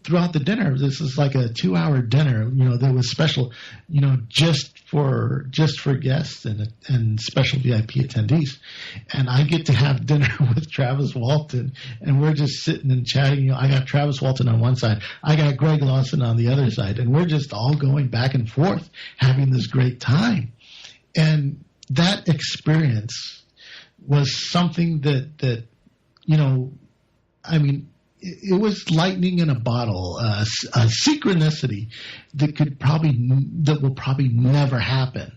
S3: throughout the dinner. This is like a 2-hour dinner, that was special, just for guests and special VIP attendees. And I get to have dinner with Travis Walton, and we're just sitting and chatting. I got Travis Walton on one side, I got Greg Lawson on the other side, and we're just all going back and forth, having this great time. And that experience was something that it was lightning in a bottle, a synchronicity that will probably never happen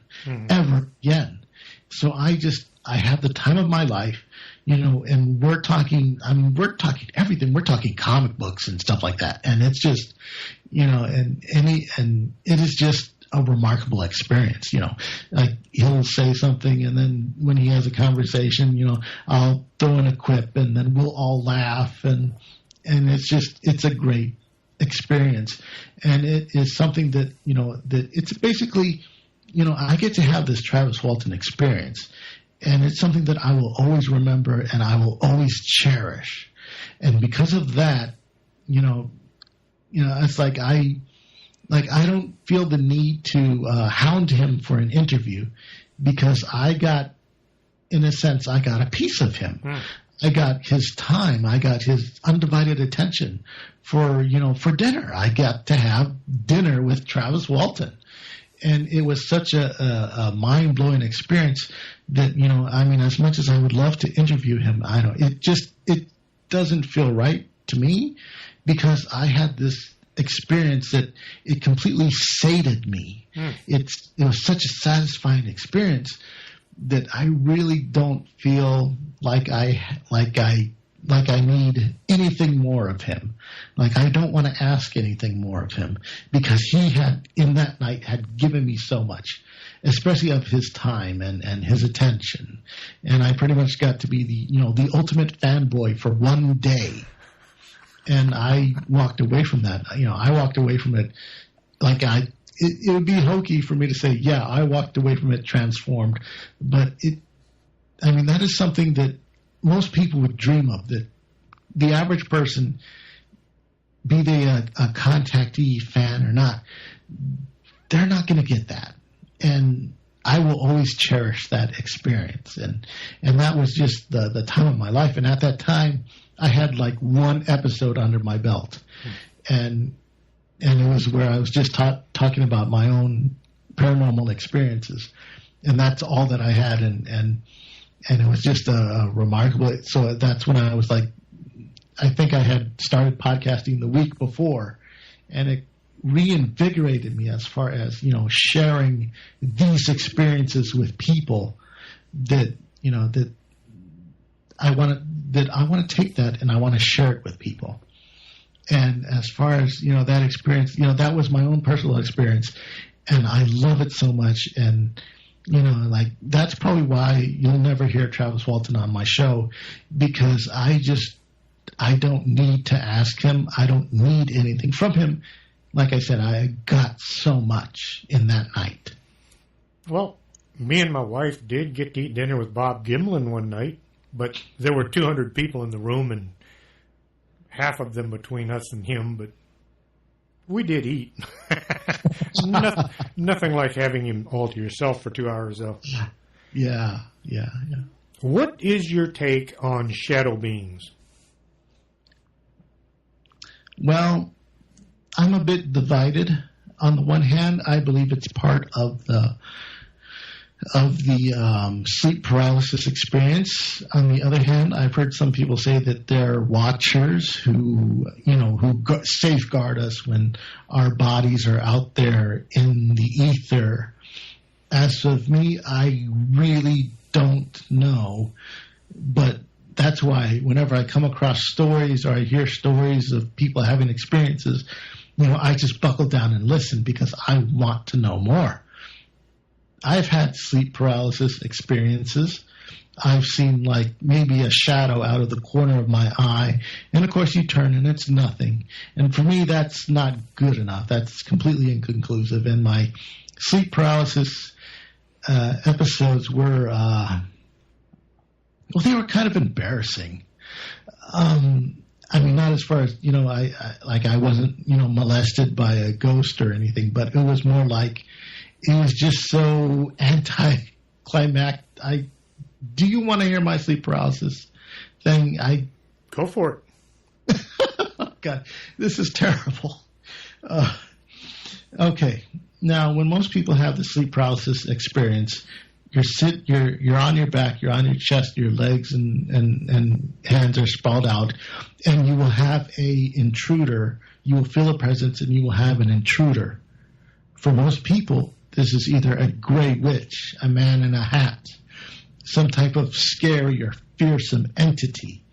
S3: ever again. So I have the time of my life, and we're talking everything. We're talking comic books and stuff like that. And it's just, and it is just a remarkable experience. Like he'll say something, and then when he has a conversation, I'll throw in a quip, and then we'll all laugh, and it's a great experience. And it is something that, that it's basically, I get to have this Travis Walton experience, and it's something that I will always remember and I will always cherish. And because of that, it's like I don't feel the need to hound him for an interview, because I got a piece of him. I got his time. I got his undivided attention for dinner. I got to have dinner with Travis Walton. And it was such a mind-blowing experience that, as much as I would love to interview him, it doesn't feel right to me, because I had this experience that it completely sated me. It was such a satisfying experience that I really don't feel like I need anything more of him. Like I don't want to ask anything more of him, because he had in that night had given me so much, especially of his time and his attention. And I pretty much got to be the ultimate fanboy for one day. And I walked away from that. I walked away from it like it would be hokey for me to say, yeah, I walked away from it transformed. But that is something that most people would dream of, that the average person, be they a contactee, fan or not, they're not going to get that. And I will always cherish that experience. And that was just the time of my life. And at that time, I had like one episode under my belt, and it was where I was just talking about my own paranormal experiences, and that's all that I had, and it was just a remarkable. So that's when I was like, I think I had started podcasting the week before, and it reinvigorated me as far as sharing these experiences with people that I want to take that and I want to share it with people. And as far as, that experience, that was my own personal experience, and I love it so much. And, that's probably why you'll never hear Travis Walton on my show, because I don't need to ask him. I don't need anything from him, like I said, I got so much in that night.
S2: Well, me and my wife did get to eat dinner with Bob Gimlin one night, but there were 200 people in the room and half of them between us and him, but we did eat. Nothing like having him all to yourself for 2 hours, though.
S3: Yeah.
S2: What is your take on shadow beings?
S3: Well, I'm a bit divided. On the one hand, I believe it's part of the sleep paralysis experience. On the other hand, I've heard some people say that they're watchers who safeguard us when our bodies are out there in the ether. As of me, I really don't know, but that's why whenever I come across stories or I hear stories of people having experiences, I just buckle down and listen because I want to know more. I've had sleep paralysis experiences. I've seen like maybe a shadow out of the corner of my eye. And of course you turn and it's nothing. And for me, that's not good enough. That's completely inconclusive. And my sleep paralysis episodes were, they were kind of embarrassing. I mean, not as far as, I wasn't, molested by a ghost or anything, but it was more like, it was just so anticlimactic. Do you want to hear my sleep paralysis thing?
S2: Go for
S3: it. God, this is terrible. Okay. Now, when most people have the sleep paralysis experience, you're on your back, you're on your chest, your legs and hands are sprawled out, and you will have a intruder. You will feel a presence, and you will have an intruder. For most people, this is either a gray witch, a man in a hat, some type of scary or fearsome entity.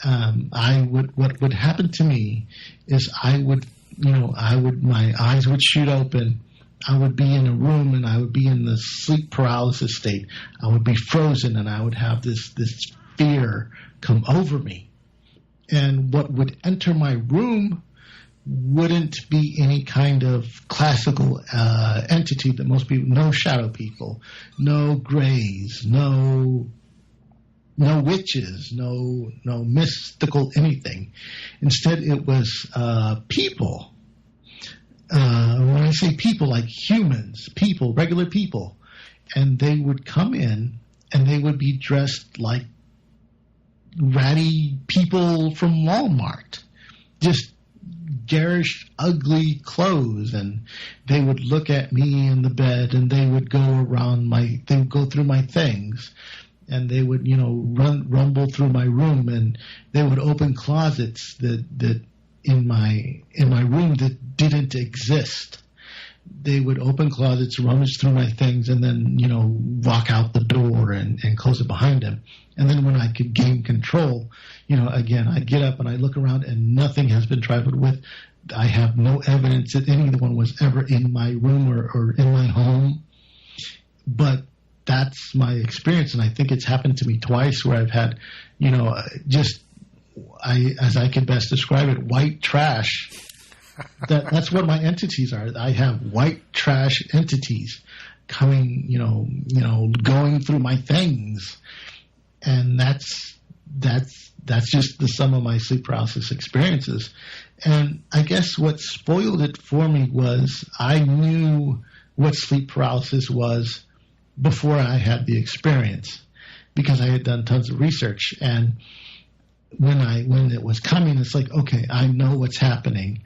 S3: What would happen to me is my eyes would shoot open. I would be in a room and I would be in the sleep paralysis state. I would be frozen and I would have this fear come over me. And what would enter my room wouldn't be any kind of classical entity that most people, no shadow people, no grays, no witches, no mystical anything. Instead, it was people. When I say people, like humans, people, regular people, and they would come in and they would be dressed like ratty people from Walmart, just garish, ugly clothes, and they would look at me in the bed and they would go through my things, and they would, rumble through my room, and they would open closets that in my room that didn't exist. They would open closets, rummage through my things, and then, walk out the door and close it behind them. And then when I could gain control, again, I get up and I look around and nothing has been trifled with. I have no evidence that anyone was ever in my room or in my home. But that's my experience, and I think it's happened to me twice where I've had, as I can best describe it, white trash. That's what my entities are. I have white trash entities coming, going through my things, and that's just the sum of my sleep paralysis experiences. And I guess what spoiled it for me was I knew what sleep paralysis was before I had the experience, because I had done tons of research. And when it was coming, it's like, okay, I know what's happening.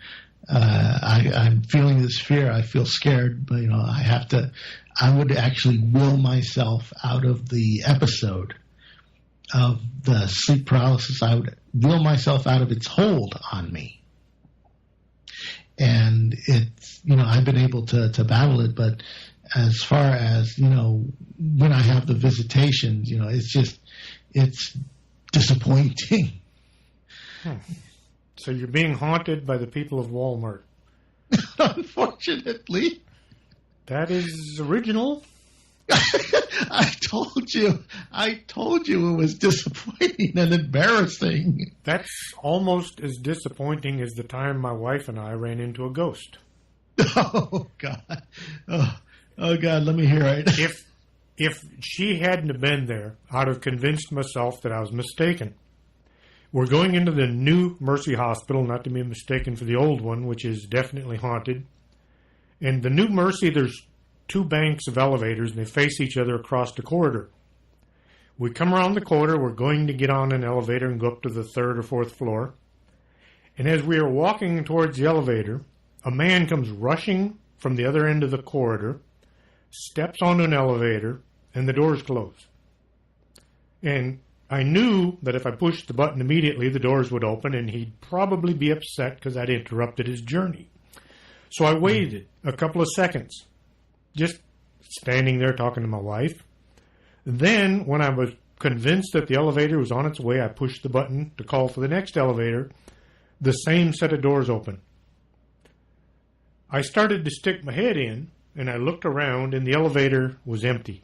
S3: I'm feeling this fear. I feel scared, but I would actually will myself out of the episode of the sleep paralysis. I would will myself out of its hold on me. And it's, I've been able to battle it, but as far as, when I have the visitations, it's disappointing.
S2: So you're being haunted by the people of Walmart.
S3: Unfortunately.
S2: That is original.
S3: I told you it was disappointing and embarrassing.
S2: That's almost as disappointing as the time my wife and I ran into a ghost.
S3: Oh, God. Oh, God, let me hear it.
S2: If she hadn't have been there, I'd have convinced myself that I was mistaken. We're going into the new Mercy Hospital, not to be mistaken for the old one, which is definitely haunted. In the new Mercy, there's 2 banks of elevators, and they face each other across the corridor. We come around the corridor. We're going to get on an elevator and go up to the 3rd or 4th floor. And as we are walking towards the elevator, a man comes rushing from the other end of the corridor, steps onto an elevator, and the doors close. And I knew that if I pushed the button immediately, the doors would open, and he'd probably be upset because I'd interrupted his journey. So I waited a couple of seconds, just standing there talking to my wife. Then, when I was convinced that the elevator was on its way, I pushed the button to call for the next elevator. The same set of doors open. I started to stick my head in, and I looked around, and the elevator was empty.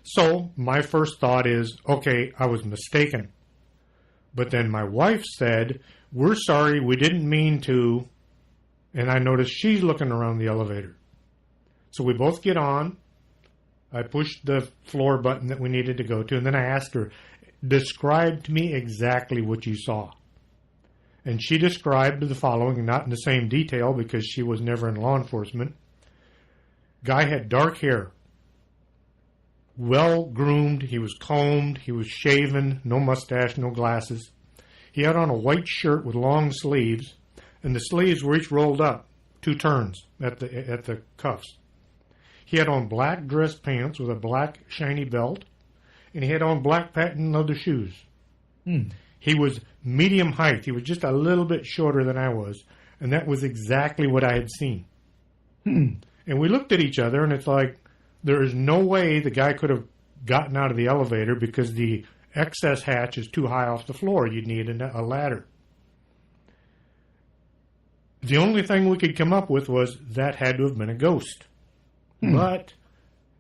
S2: So my first thought is, okay, I was mistaken. But then my wife said, we're sorry, we didn't mean to. And I noticed she's looking around the elevator. So we both get on. I pushed the floor button that we needed to go to, and then I asked her, describe to me exactly what you saw. And she described the following, not in the same detail because she was never in law enforcement. Guy had dark hair, well groomed, he was combed, he was shaven, no mustache, no glasses. He had on a white shirt with long sleeves, and the sleeves were each rolled up, 2 turns at the cuffs. He had on black dress pants with a black shiny belt, and he had on black patent leather shoes. He was medium height. He was just a little bit shorter than I was, and that was exactly what I had seen. And we looked at each other, and it's like, there is no way the guy could have gotten out of the elevator because the excess hatch is too high off the floor. You'd need a ladder. The only thing we could come up with was that had to have been a ghost. But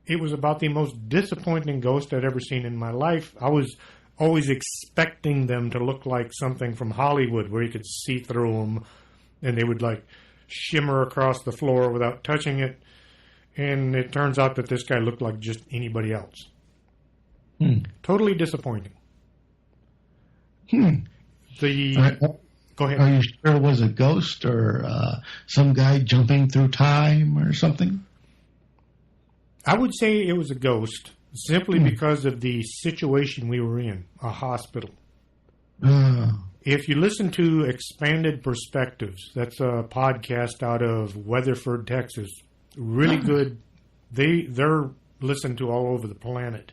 S2: it was about the most disappointing ghost I'd ever seen in my life. I was always expecting them to look like something from Hollywood where you could see through them and they would like shimmer across the floor without touching it. And it turns out that this guy looked like just anybody else. Totally disappointing. Go ahead.
S3: Are you sure it was a ghost or some guy jumping through time or something?
S2: I would say it was a ghost simply because of the situation we were in, a hospital. If you listen to Expanded Perspectives, that's a podcast out of Weatherford, Texas. Really good. They're listened to all over the planet.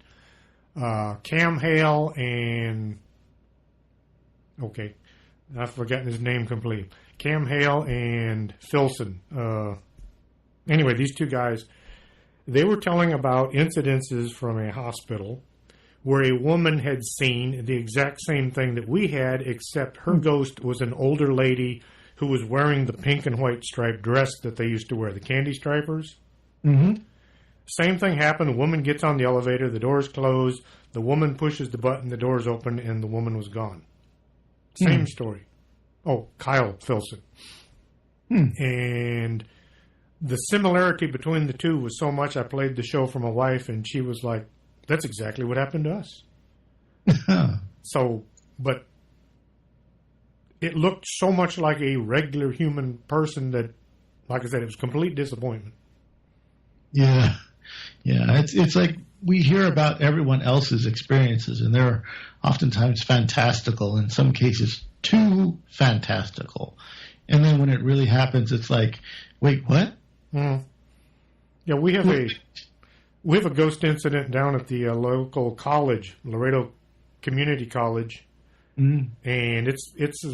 S2: Cam Hale and... Okay. I've forgotten his name completely. Cam Hale and Filson. Anyway, these 2 guys, they were telling about incidences from a hospital where a woman had seen the exact same thing that we had, except her ghost was an older lady who was wearing the pink and white striped dress that they used to wear, the candy stripers. Same thing happened. A woman gets on the elevator, the doors close, the woman pushes the button, the doors open, and the woman was gone. Same story. Oh, Kyle Filson. And the similarity between the 2 was so much, I played the show for my wife, and she was like, that's exactly what happened to us. So, but it looked so much like a regular human person that, like I said, it was complete disappointment.
S3: Yeah. It's like we hear about everyone else's experiences, and they're oftentimes fantastical, in some cases too fantastical. And then when it really happens, it's like, wait, what?
S2: Yeah, we have a ghost incident down at the local college, Laredo Community College, and it's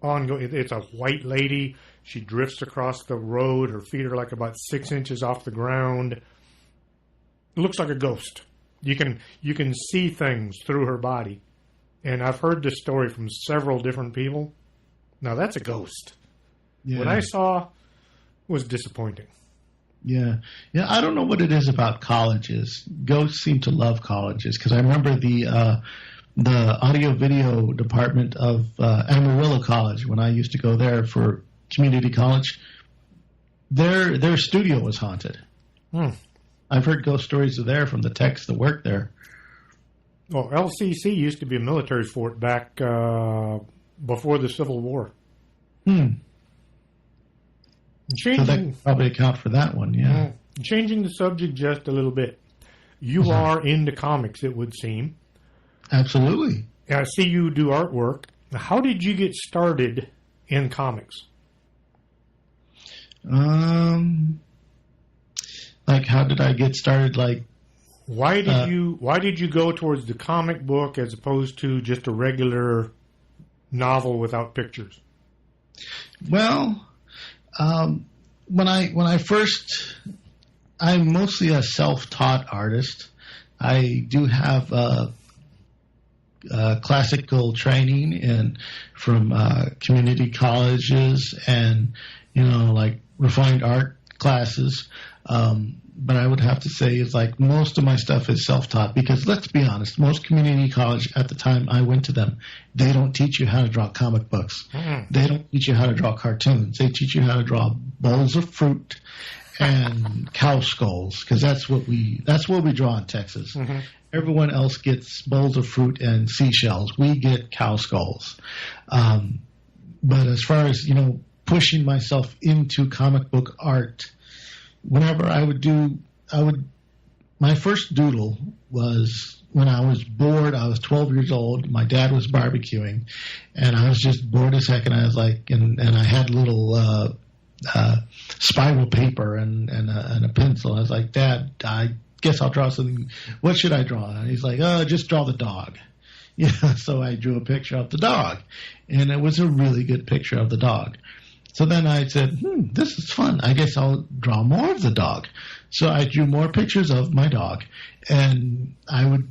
S2: ongoing. It's a white lady. She drifts across the road. Her feet are like about 6 inches off the ground. It looks like a ghost. You can see things through her body. And I've heard this story from several different people. Now, that's a ghost. Yeah. What I saw was disappointing.
S3: Yeah. I don't know what it is about colleges. Ghosts seem to love colleges because I remember the audio-video department of Amarillo College when I used to go there for community college. Their studio was haunted. I've heard ghost stories of there from the techs that worked there.
S2: Well, LCC used to be a military fort back before the Civil War.
S3: So that could probably account for that one, yeah.
S2: Changing the subject just a little bit. You are into comics, it would seem.
S3: Absolutely.
S2: I see you do artwork. How did you get started in comics?
S3: Like, how did I get started? Like,
S2: why did you go towards the comic book as opposed to just a regular novel without pictures?
S3: Well, when I first, I'm mostly a self-taught artist. I do have classical training from community colleges and like refined art classes. But I would have to say is like most of my stuff is self-taught because let's be honest, most community college at the time I went to them, they don't teach you how to draw comic books. They don't teach you how to draw cartoons. They teach you how to draw bowls of fruit and cow skulls because that's what we draw in Texas. Everyone else gets bowls of fruit and seashells. We get cow skulls. But as far as pushing myself into comic book art, whenever my first doodle was when I was bored. I was 12 years old. My dad was barbecuing, and I was just bored as heck. And I was like, and I had little spiral paper and a pencil. I was like, Dad, I guess I'll draw something. What should I draw? And he's like, just draw the dog. So I drew a picture of the dog, and it was a really good picture of the dog. So then I said, this is fun. I guess I'll draw more of the dog. So I drew more pictures of my dog. And I would,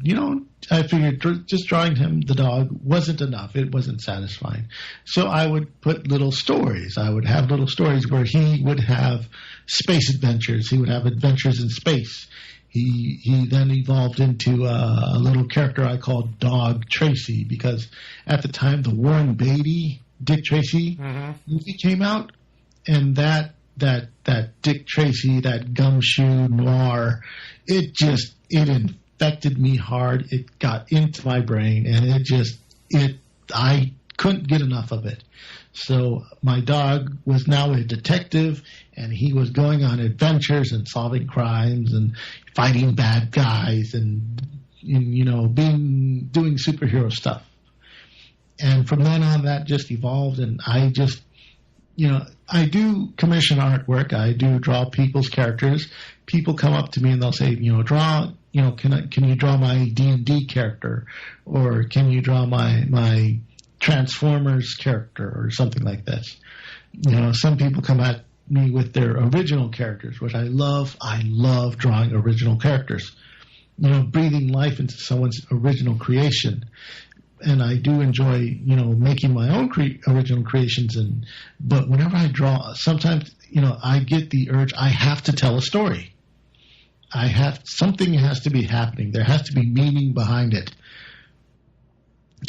S3: I figured just drawing him, the dog, wasn't enough. It wasn't satisfying. So I would put little stories. I would have little stories where he would have space adventures. He would have adventures in space. He then evolved into a little character I called Dog Tracy because at the time the Warren Beatty Dick Tracy movie came out, and that Dick Tracy, that gumshoe noir, it infected me hard. It got into my brain, and I couldn't get enough of it. So my dog was now a detective, and he was going on adventures and solving crimes and fighting bad guys and doing superhero stuff. And from then on, that just evolved, and I just, I do commission artwork. I do draw people's characters. People come up to me and they'll say, draw, can you draw my D&D character, or can you draw my Transformers character, or something like this. Some people come at me with their original characters, which I love. I love drawing original characters. Breathing life into someone's original creation. And I do enjoy, making my own original creations. But whenever I draw, sometimes, I get the urge. I have to tell a story. Something has to be happening. There has to be meaning behind it.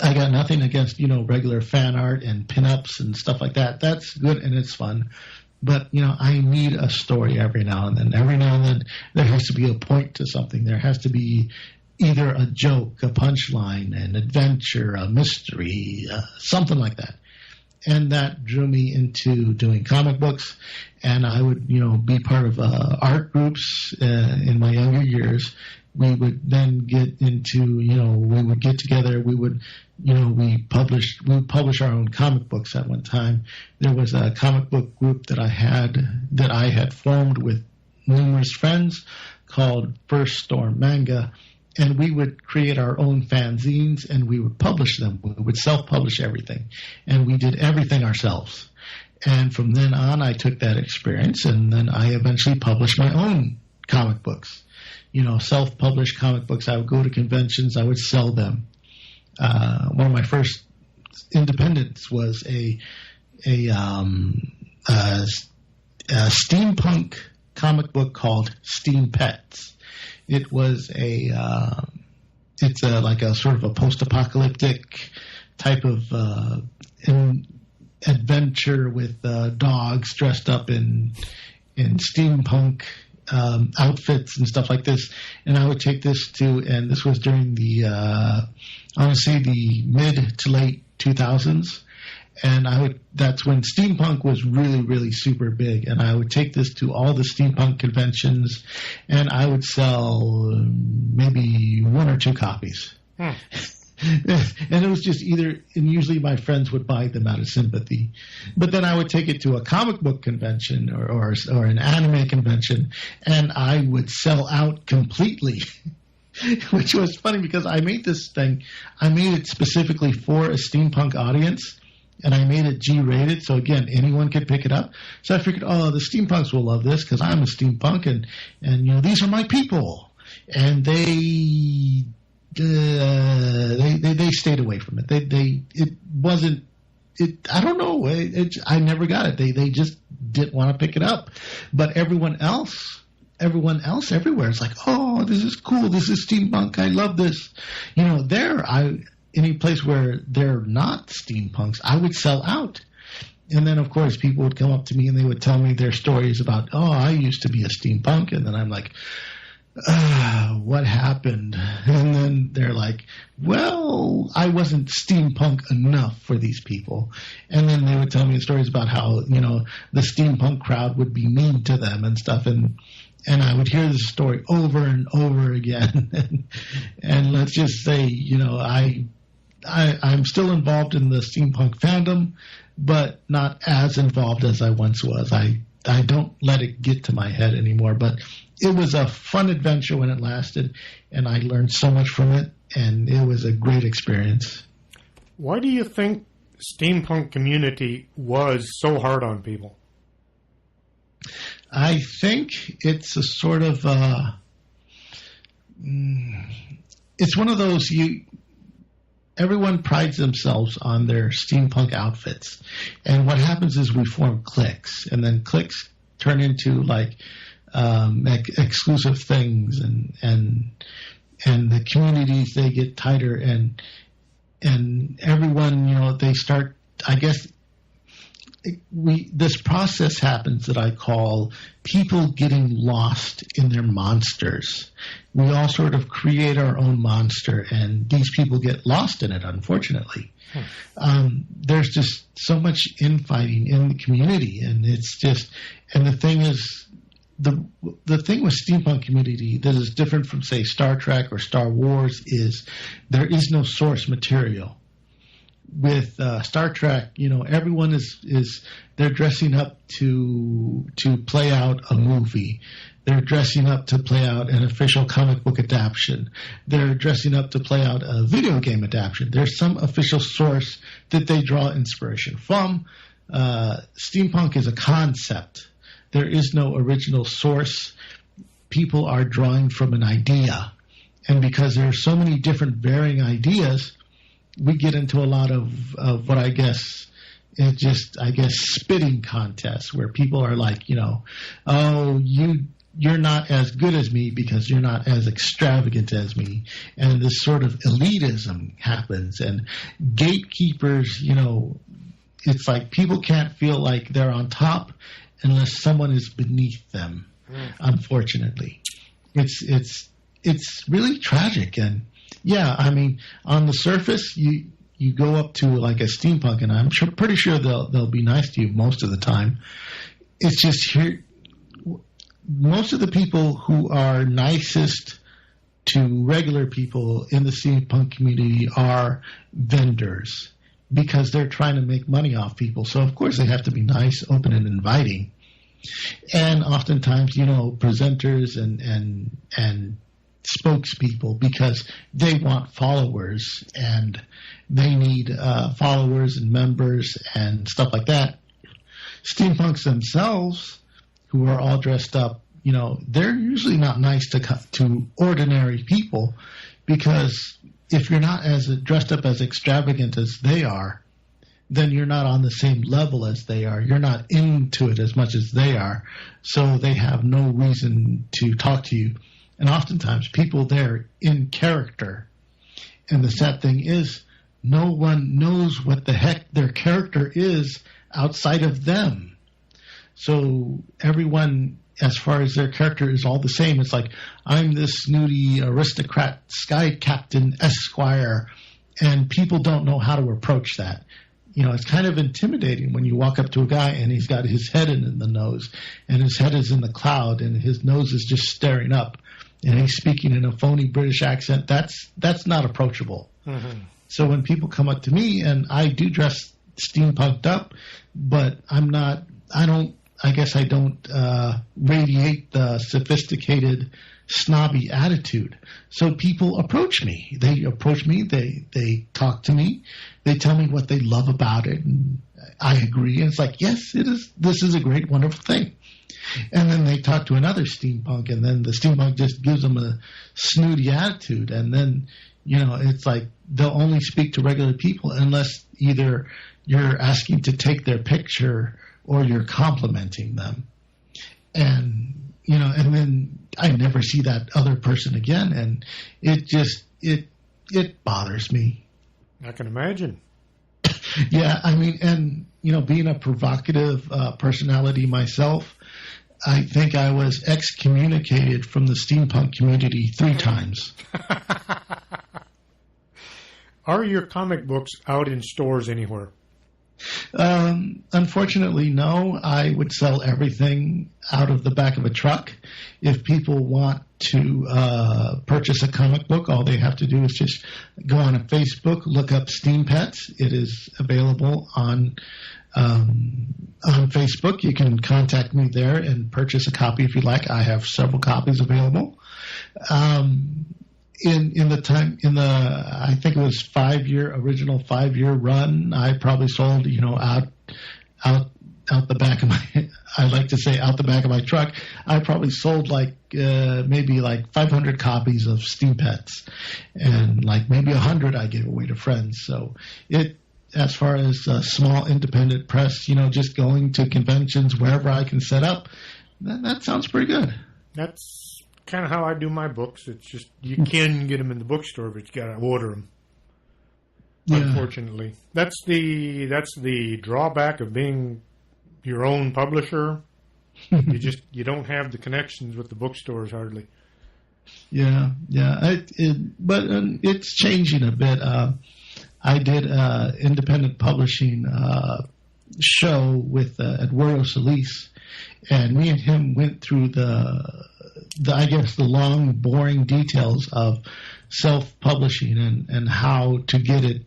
S3: I got nothing against, regular fan art and pinups and stuff like that. That's good and it's fun. But, I need a story every now and then. Every now and then there has to be a point to something. There has to be either a joke, a punchline, an adventure, a mystery, something like that. And that drew me into doing comic books. And I would, be part of art groups in my younger years. We would then get into, we would get together. We would, we would publish our own comic books at one time. There was a comic book group that I had formed with numerous friends called First Storm Manga. And we would create our own fanzines, and we would publish them. We would self-publish everything. And we did everything ourselves. And from then on, I took that experience, and then I eventually published my own comic books. Self-published comic books. I would go to conventions. I would sell them. One of my first independents was a steampunk comic book called Steam Pets. It was it's like a sort of a post-apocalyptic type of adventure with dogs dressed up in in steampunk outfits and stuff like this. And I would take this and this was during the, I want to say the mid to late 2000s. And that's when steampunk was really, really super big. And I would take this to all the steampunk conventions, and I would sell maybe 1 or 2 copies. And it was just and usually my friends would buy them out of sympathy. But then I would take it to a comic book convention or an anime convention, and I would sell out completely. Which was funny because I made it specifically for a steampunk audience. And I made it G-rated, so again, anyone could pick it up. So I figured, the steampunks will love this because I'm a steampunk, and these are my people. And they stayed away from it. It wasn't. I don't know. I never got it. They just didn't want to pick it up. But everyone else everywhere is like, oh, this is cool. This is steampunk. I love this. Any place where they're not steampunks, I would sell out. And then, of course, people would come up to me and they would tell me their stories about, I used to be a steampunk. And then I'm like, what happened? And then they're like, well, I wasn't steampunk enough for these people. And then they would tell me stories about how, the steampunk crowd would be mean to them and stuff. And I would hear this story over and over again. And let's just say, I'm still involved in the steampunk fandom, but not as involved as I once was. I don't let it get to my head anymore, but it was a fun adventure when it lasted, and I learned so much from it, and it was a great experience.
S2: Why do you think steampunk community was so hard on people?
S3: I think it's a sort of it's one of those everyone prides themselves on their steampunk outfits. And what happens is we form cliques, and then cliques turn into like exclusive things, and the communities, they get tighter, and everyone, they start, I guess, this process happens that I call people getting lost in their monsters. We all sort of create our own monster, and these people get lost in it, unfortunately. There's just so much infighting in the community, and the thing is, the thing with steampunk community that is different from, say, Star Trek or Star Wars is there is no source material. With Star Trek, everyone they're dressing up to play out a movie. They're dressing up to play out an official comic book adaptation. They're dressing up to play out a video game adaptation. There's some official source that they draw inspiration from. Steampunk is a concept. There is no original source. People are drawing from an idea. And because there are so many different varying ideas, we get into a lot of what I guess is just, spitting contests where people are like, you're not as good as me because you're not as extravagant as me. And this sort of elitism happens, and gatekeepers, it's like people can't feel like they're on top unless someone is beneath them, unfortunately. It's really tragic. And yeah, on the surface, you go up to like a steampunk, and I'm pretty sure they'll be nice to you most of the time. It's just here, most of the people who are nicest to regular people in the steampunk community are vendors, because they're trying to make money off people. So of course they have to be nice, open, and inviting. And oftentimes, presenters and spokespeople, because they want followers, and they need followers and members and stuff like that. Steampunks themselves, who are all dressed up, they're usually not nice to ordinary people, because if you're not as dressed up as extravagant as they are, then you're not on the same level as they are. You're not into it as much as they are, so they have no reason to talk to you. And oftentimes people there in character. And the sad thing is, no one knows what the heck their character is outside of them. So everyone, as far as their character, is all the same. It's like, I'm this snooty aristocrat, sky captain, esquire, and people don't know how to approach that. It's kind of intimidating when you walk up to a guy and he's got his head in the nose, and his head is in the cloud, and his nose is just staring up, and he's speaking in a phony British accent. That's not approachable. Mm-hmm. So when people come up to me, and I do dress steampunked up, but I don't radiate the sophisticated, snobby attitude. So people approach me. They approach me. They talk to me. They tell me what they love about it, and I agree. And it's like, yes, it is. This is a great, wonderful thing. And then they talk to another steampunk, and then the steampunk just gives them a snooty attitude. And then, it's like they'll only speak to regular people unless either you're asking to take their picture or you're complimenting them. And, and then I never see that other person again. And it bothers me.
S2: I can imagine.
S3: Yeah, and being a provocative personality myself, I think I was excommunicated from the steampunk community 3 times.
S2: Are your comic books out in stores anywhere?
S3: Unfortunately, no. I would sell everything out of the back of a truck. If people want to purchase a comic book, all they have to do is just go on a Facebook, look up Steam Pets. It is available on Facebook. You can contact me there and purchase a copy if you like. I have several copies available. I think it was original 5-year run, I probably sold, out the back of my, I like to say out the back of my truck, I probably sold maybe 500 copies of Steam Pets, and maybe 100 I gave away to friends. So as far as small independent press, just going to conventions wherever I can set up, that sounds pretty good.
S2: That's kind of how I do my books. It's just you can get them in the bookstore, but you got to order them. Yeah. Unfortunately, that's the drawback of being your own publisher. you don't have the connections with the bookstores hardly.
S3: Yeah. But it's changing a bit. I did independent publishing show with Eduardo Solis, and me and him went through the long, boring details of self-publishing and how to get it,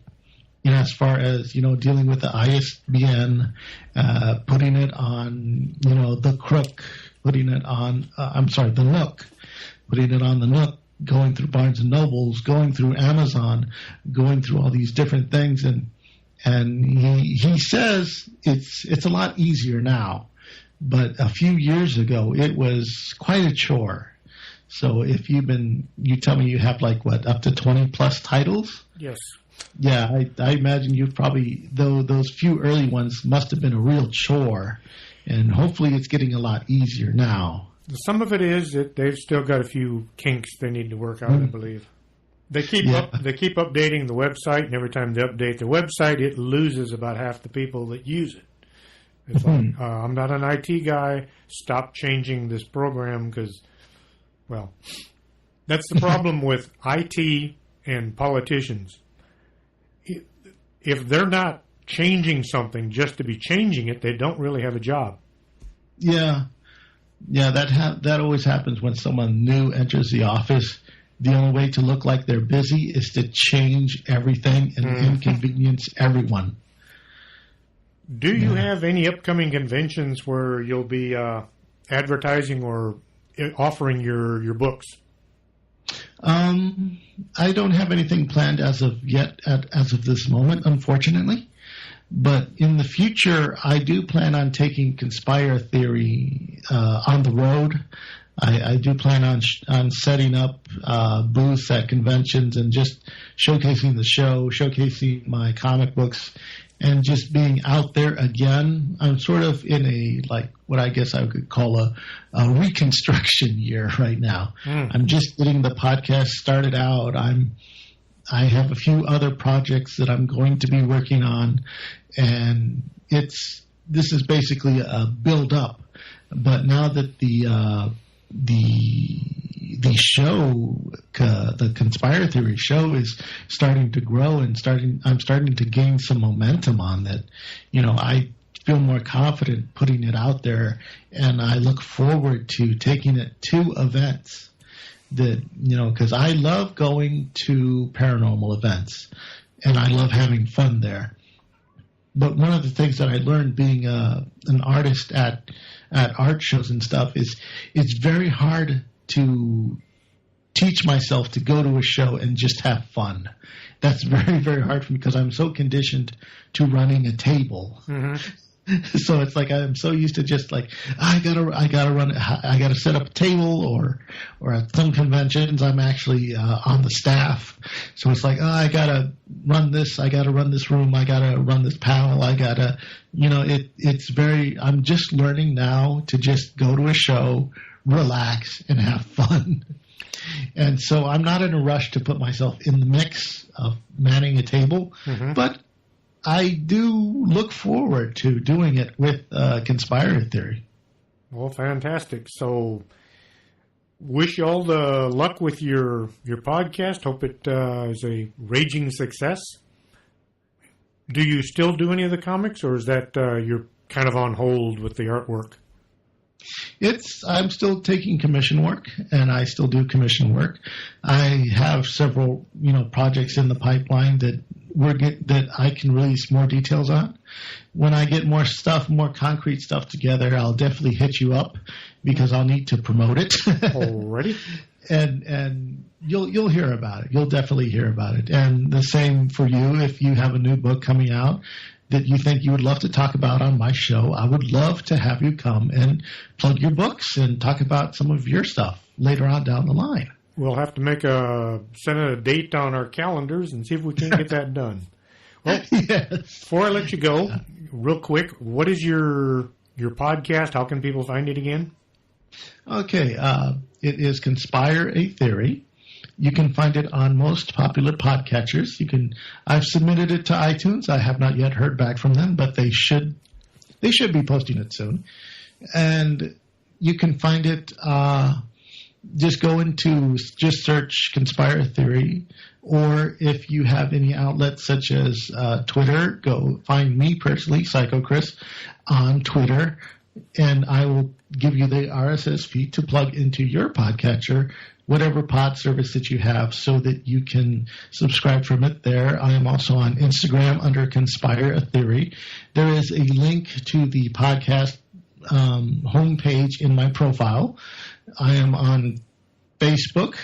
S3: as far as, dealing with the ISBN, putting it on, the Crook, putting it on, the Nook, putting it on the Nook, going through Barnes & Nobles, going through Amazon, going through all these different things. And he says it's a lot easier now. But a few years ago, it was quite a chore. So if you tell me you have up to 20 plus titles?
S2: Yes.
S3: Yeah, I imagine you've probably, those few early ones must have been a real chore. And hopefully it's getting a lot easier now.
S2: Some of it is that they've still got a few kinks they need to work out, I believe. They keep updating the website, and every time they update the website, it loses about half the people that use it. It's like, I'm not an IT guy. Stop changing this program because, that's the problem with IT and politicians. If they're not changing something just to be changing it, they don't really have a job.
S3: Yeah. Yeah, that always happens when someone new enters the office. The only way to look like they're busy is to change everything and inconvenience everyone.
S2: Do you have any upcoming conventions where you'll be advertising or offering your books?
S3: I don't have anything planned as of this moment, unfortunately. But in the future, I do plan on taking Conspire theory on the road. I do plan on setting up booths at conventions and just showcasing the show, showcasing my comic books, and just being out there again. I'm sort of in a, what I guess I could call a reconstruction year right now. I'm just getting the podcast started out. I have a few other projects that I'm going to be working on, and it's this is basically a build up. But now that the show, the Conspire Theory show, is starting to grow and I'm starting to gain some momentum on that. I feel more confident putting it out there, and I look forward to taking it to events that, because I love going to paranormal events and I love having fun there. But one of the things that I learned being an artist at art shows and stuff is it's very hard to teach myself to go to a show and just have fun. That's very, very hard for me because I'm so conditioned to running a table. Mm-hmm. So it's like I'm so used to just like I gotta set up a table, or at some conventions I'm actually on the staff. So it's like I gotta run this room, I gotta run this panel, it's very. I'm just learning now to just go to a show, relax, and have fun. And so I'm not in a rush to put myself in the mix of manning a table, mm-hmm. but I do look forward to doing it with Conspire Theory.
S2: Well, fantastic. So wish you all the luck with your podcast. Hope it is a raging success. Do you still do any of the comics, or is that you're kind of on hold with the artwork?
S3: I'm still taking commission work, and I still do commission work. I have several, projects in the pipeline that I can release more details on. When I get more concrete stuff together, I'll definitely hit you up because I'll need to promote it.
S2: Alrighty.
S3: And you'll hear about it. You'll definitely hear about it. And the same for you if you have a new book coming out that you think you would love to talk about on my show. I would love to have you come and plug your books and talk about some of your stuff later on down the line.
S2: We'll have to set a date on our calendars and see if we can get that done. Well, yes. Before I let you go, real quick, what is your podcast? How can people find it again?
S3: Okay, it is Conspire a Theory. You can find it on most popular podcatchers. I've submitted it to iTunes. I have not yet heard back from them, but they should be posting it soon. And you can find it. Just search Conspire Theory, or if you have any outlets such as Twitter, go find me personally, Psycho Chris, on Twitter, and I will give you the RSS feed to plug into your podcatcher, whatever pod service that you have, so that you can subscribe from it there. I am also on Instagram under Conspire a Theory. There is a link to the podcast homepage in my profile. I am on Facebook.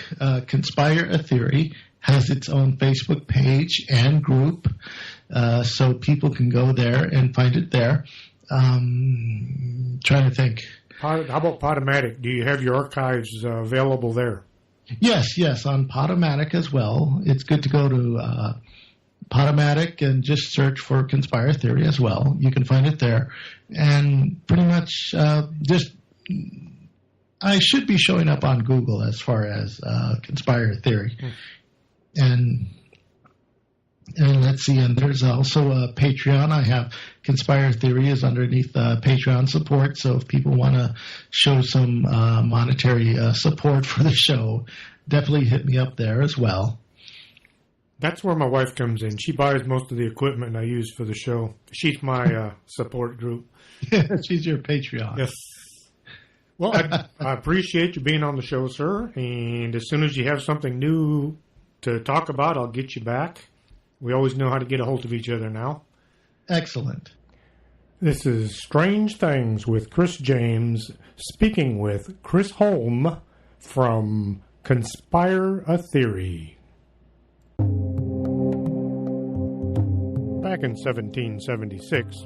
S3: Conspire a Theory has its own Facebook page and group, so people can go there and find it there. Trying to think.
S2: How about Podomatic? Do you have your archives available there?
S3: Yes, on Podomatic as well. It's good to go to Podomatic and just search for Conspire Theory as well. You can find it there. And pretty much I should be showing up on Google as far as Conspire Theory. And let's see, and there's also a Patreon. I have Conspire Theory is underneath Patreon support, so if people want to show some monetary support for the show, definitely hit me up there as well.
S2: That's where my wife comes in. She buys most of the equipment I use for the show. She's my support group.
S3: She's your Patreon.
S2: Yes. Well, I appreciate you being on the show, sir, and as soon as you have something new to talk about, I'll get you back. We always know how to get a hold of each other now.
S3: Excellent.
S2: This is Strange Things with Chris James, speaking with Chris Holm from Conspire a Theory. Back in 1776,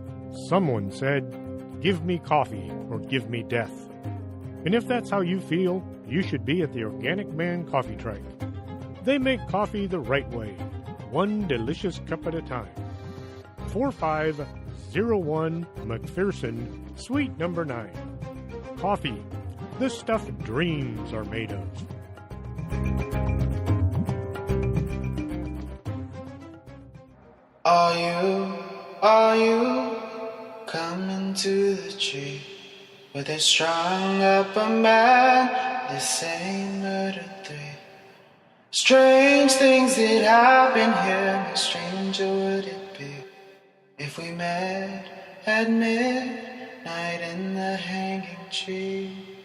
S2: someone said, "Give me coffee or give me death." And if that's how you feel, you should be at the Organic Man Coffee Truck. They make coffee the right way, one delicious cup at a time. 4501 McPherson, Suite number 9. Coffee, the stuff dreams are made of.
S1: Are you coming to the tree where they strung up a man, the same murder three. Strange things that happen here, how stranger would it be if we met at midnight in the hanging tree?